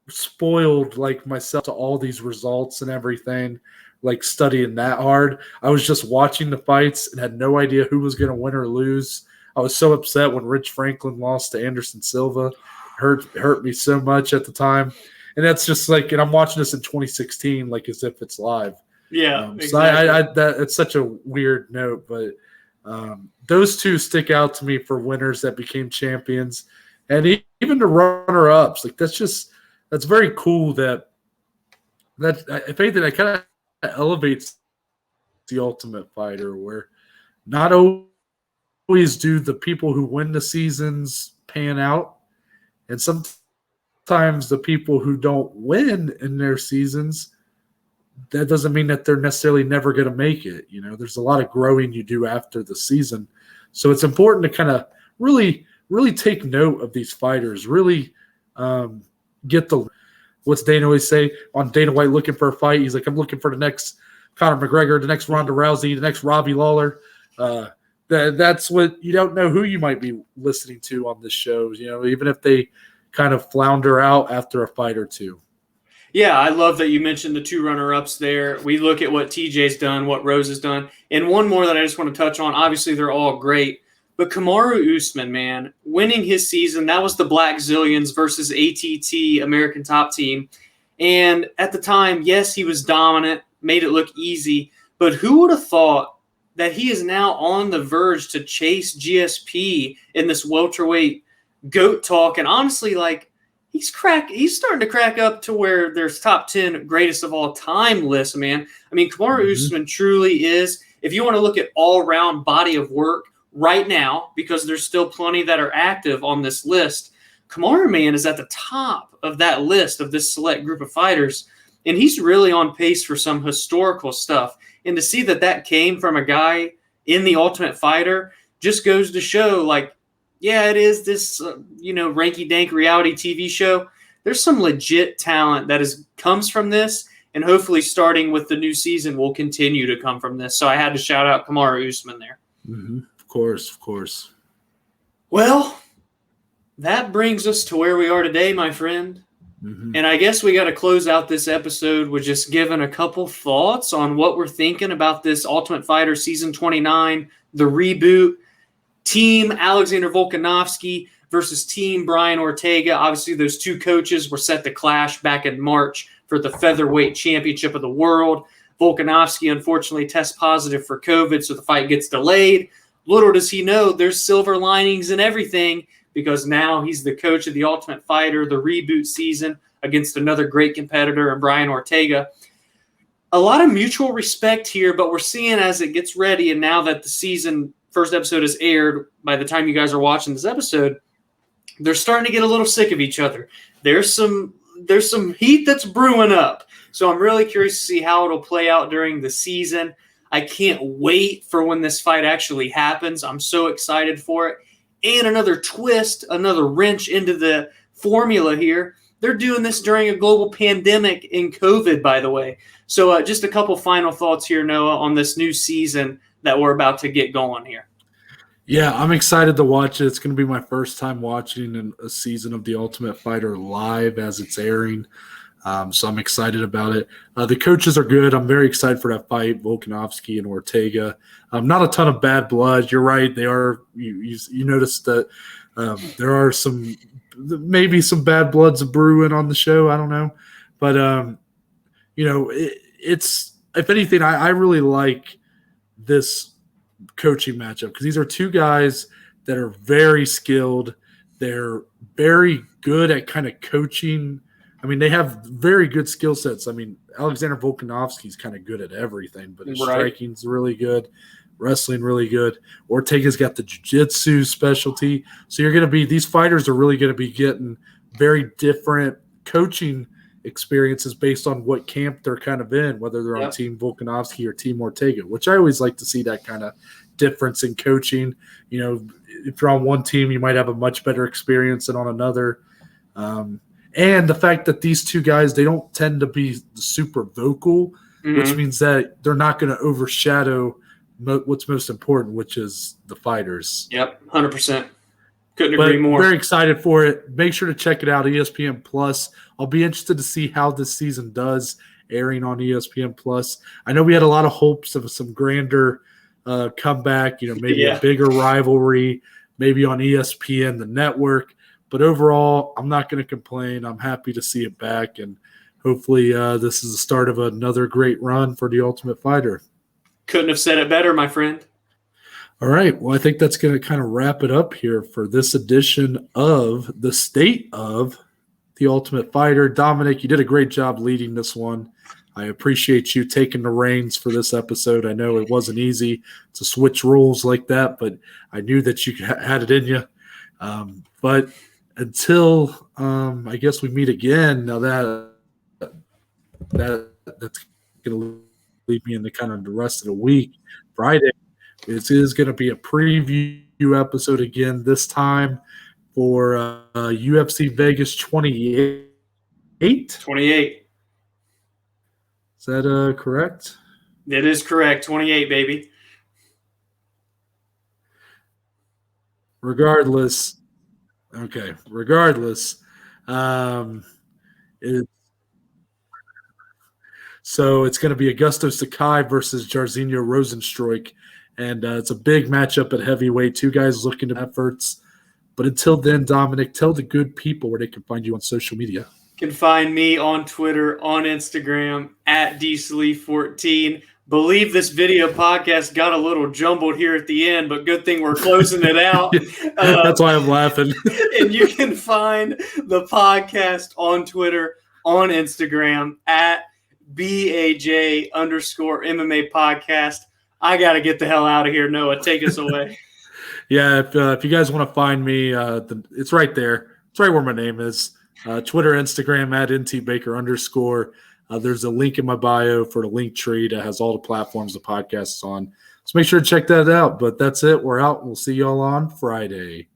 spoiled myself to all these results and everything. like studying that hard. I was just watching the fights and had no idea who was going to win or lose. I was so upset when Rich Franklin lost to Anderson Silva. Hurt me so much at the time. And that's just like, and I'm watching this in 2016, like as if it's live. Yeah, So it's such a weird note, but those two stick out to me for winners that became champions, and even the runner-ups. Like that's very cool. That if anything, that kind of elevates the Ultimate Fighter, where not always do the people who win the seasons pan out, and sometimes the people who don't win in their seasons, that doesn't mean that they're necessarily never going to make it. You know, there's a lot of growing you do after the season. So it's important to kind of really, really take note of these fighters, really get what's Dana always say on Dana White looking for a fight. He's like, I'm looking for the next Conor McGregor, the next Ronda Rousey, the next Robbie Lawler. That's what you don't know who you might be listening to on this show, you know, even if they kind of flounder out after a fight or two. Yeah, I love that you mentioned the two runner-ups there. We look at what TJ's done, what Rose has done. And one more that I just want to touch on. Obviously, they're all great. But Kamaru Usman, man, winning his season, that was the Black Zillions versus ATT, American Top Team. And at the time, yes, he was dominant, made it look easy. But who would have thought that he is now on the verge to chase GSP in this welterweight GOAT talk? And honestly, like, he's starting to crack up to where there's top 10 greatest of all time list, man. I mean, Kamaru Usman truly is, if you want to look at all-round body of work right now, because there's still plenty that are active on this list, Kamaru, man, is at the top of that list of this select group of fighters, and he's really on pace for some historical stuff. And to see that came from a guy in the Ultimate Fighter just goes to show, like, yeah, it is this, ranky-dank reality TV show. There's some legit talent that comes from this, and hopefully starting with the new season will continue to come from this. So I had to shout out Kamaru Usman there. Mm-hmm. Of course. Well, that brings us to where we are today, my friend. Mm-hmm. And I guess we got to close out this episode with just giving a couple thoughts on what we're thinking about this Ultimate Fighter Season 29, the reboot. Team Alexander Volkanovski versus Team Brian Ortega. Obviously, those two coaches were set to clash back in March for the Featherweight Championship of the World. Volkanovski, unfortunately, tests positive for COVID, so the fight gets delayed. Little does he know, there's silver linings and everything, because now he's the coach of the Ultimate Fighter, the reboot season, against another great competitor in Brian Ortega. A lot of mutual respect here, but we're seeing as it gets ready, and now that the season first episode is aired, by the time you guys are watching this episode, they're starting to get a little sick of each other. There's some heat that's brewing up. So I'm really curious to see how it'll play out during the season. I can't wait for when this fight actually happens. I'm so excited for it. And another twist, another wrench into the formula here. They're doing this during a global pandemic in COVID, by the way. So just a couple final thoughts here, Noah, on this new season that we're about to get going here. Yeah, I'm excited to watch it. It's going to be my first time watching a season of The Ultimate Fighter live as it's airing. So I'm excited about it. The coaches are good. I'm very excited for that fight, Volkanovski and Ortega. Not a ton of bad blood. You're right. They are. You noticed that there are maybe some bad bloods brewing on the show. I don't know. But, it's if anything, I really like this coaching matchup because these are two guys that are very skilled. They're very good at kind of coaching. I mean, they have very good skill sets. I mean, Alexander Volkanovski's kind of good at everything, but his striking's really good, wrestling really good. Ortega's got the jiu-jitsu specialty. So these fighters are really going to be getting very different coaching experiences based on what camp they're kind of in, whether they're on Team Volkanovski or Team Ortega, which I always like to see that kind of difference in coaching. You know, if you're on one team, you might have a much better experience than on another. And the fact that these two guys, they don't tend to be super vocal, which means that they're not going to overshadow what's most important, which is the fighters. Yep, 100%. Couldn't agree more. Very excited for it. Make sure to check it out, ESPN Plus. I'll be interested to see how this season does airing on ESPN Plus. I know we had a lot of hopes of some grander comeback, maybe a bigger rivalry, maybe on ESPN, the network. But overall, I'm not going to complain. I'm happy to see it back, and hopefully this is the start of another great run for The Ultimate Fighter. Couldn't have said it better, my friend. All right. Well, I think that's going to kind of wrap it up here for this edition of the State of The Ultimate Fighter. Dominic, you did a great job leading this one. I appreciate you taking the reins for this episode. I know it wasn't easy to switch roles like that, but I knew that you had it in you. But until I guess we meet again, now that's going to leave me in the kind of the rest of the week. Friday, this is going to be a preview episode again, this time for UFC Vegas 28. 28. Is that correct? That is correct. 28, baby. Regardless, so it's going to be Augusto Sakai versus Jairzinho Rozenstruik, and it's a big matchup at heavyweight. Two guys looking to efforts. But until then, Dominic, tell the good people where they can find you on social media. You can find me on Twitter, on Instagram, at DSlee14. Believe this video podcast got a little jumbled here at the end, but good thing we're closing it out. That's why I'm laughing. And you can find the podcast on Twitter, on Instagram, at BAJ_MMA podcast. I got to get the hell out of here. Noah, take us away. Yeah, if you guys want to find me, it's right there. It's right where my name is. Twitter, Instagram, at @ntbaker_. There's a link in my bio for the link tree that has all the platforms the podcast is on. So make sure to check that out. But that's it. We're out. We'll see y'all on Friday.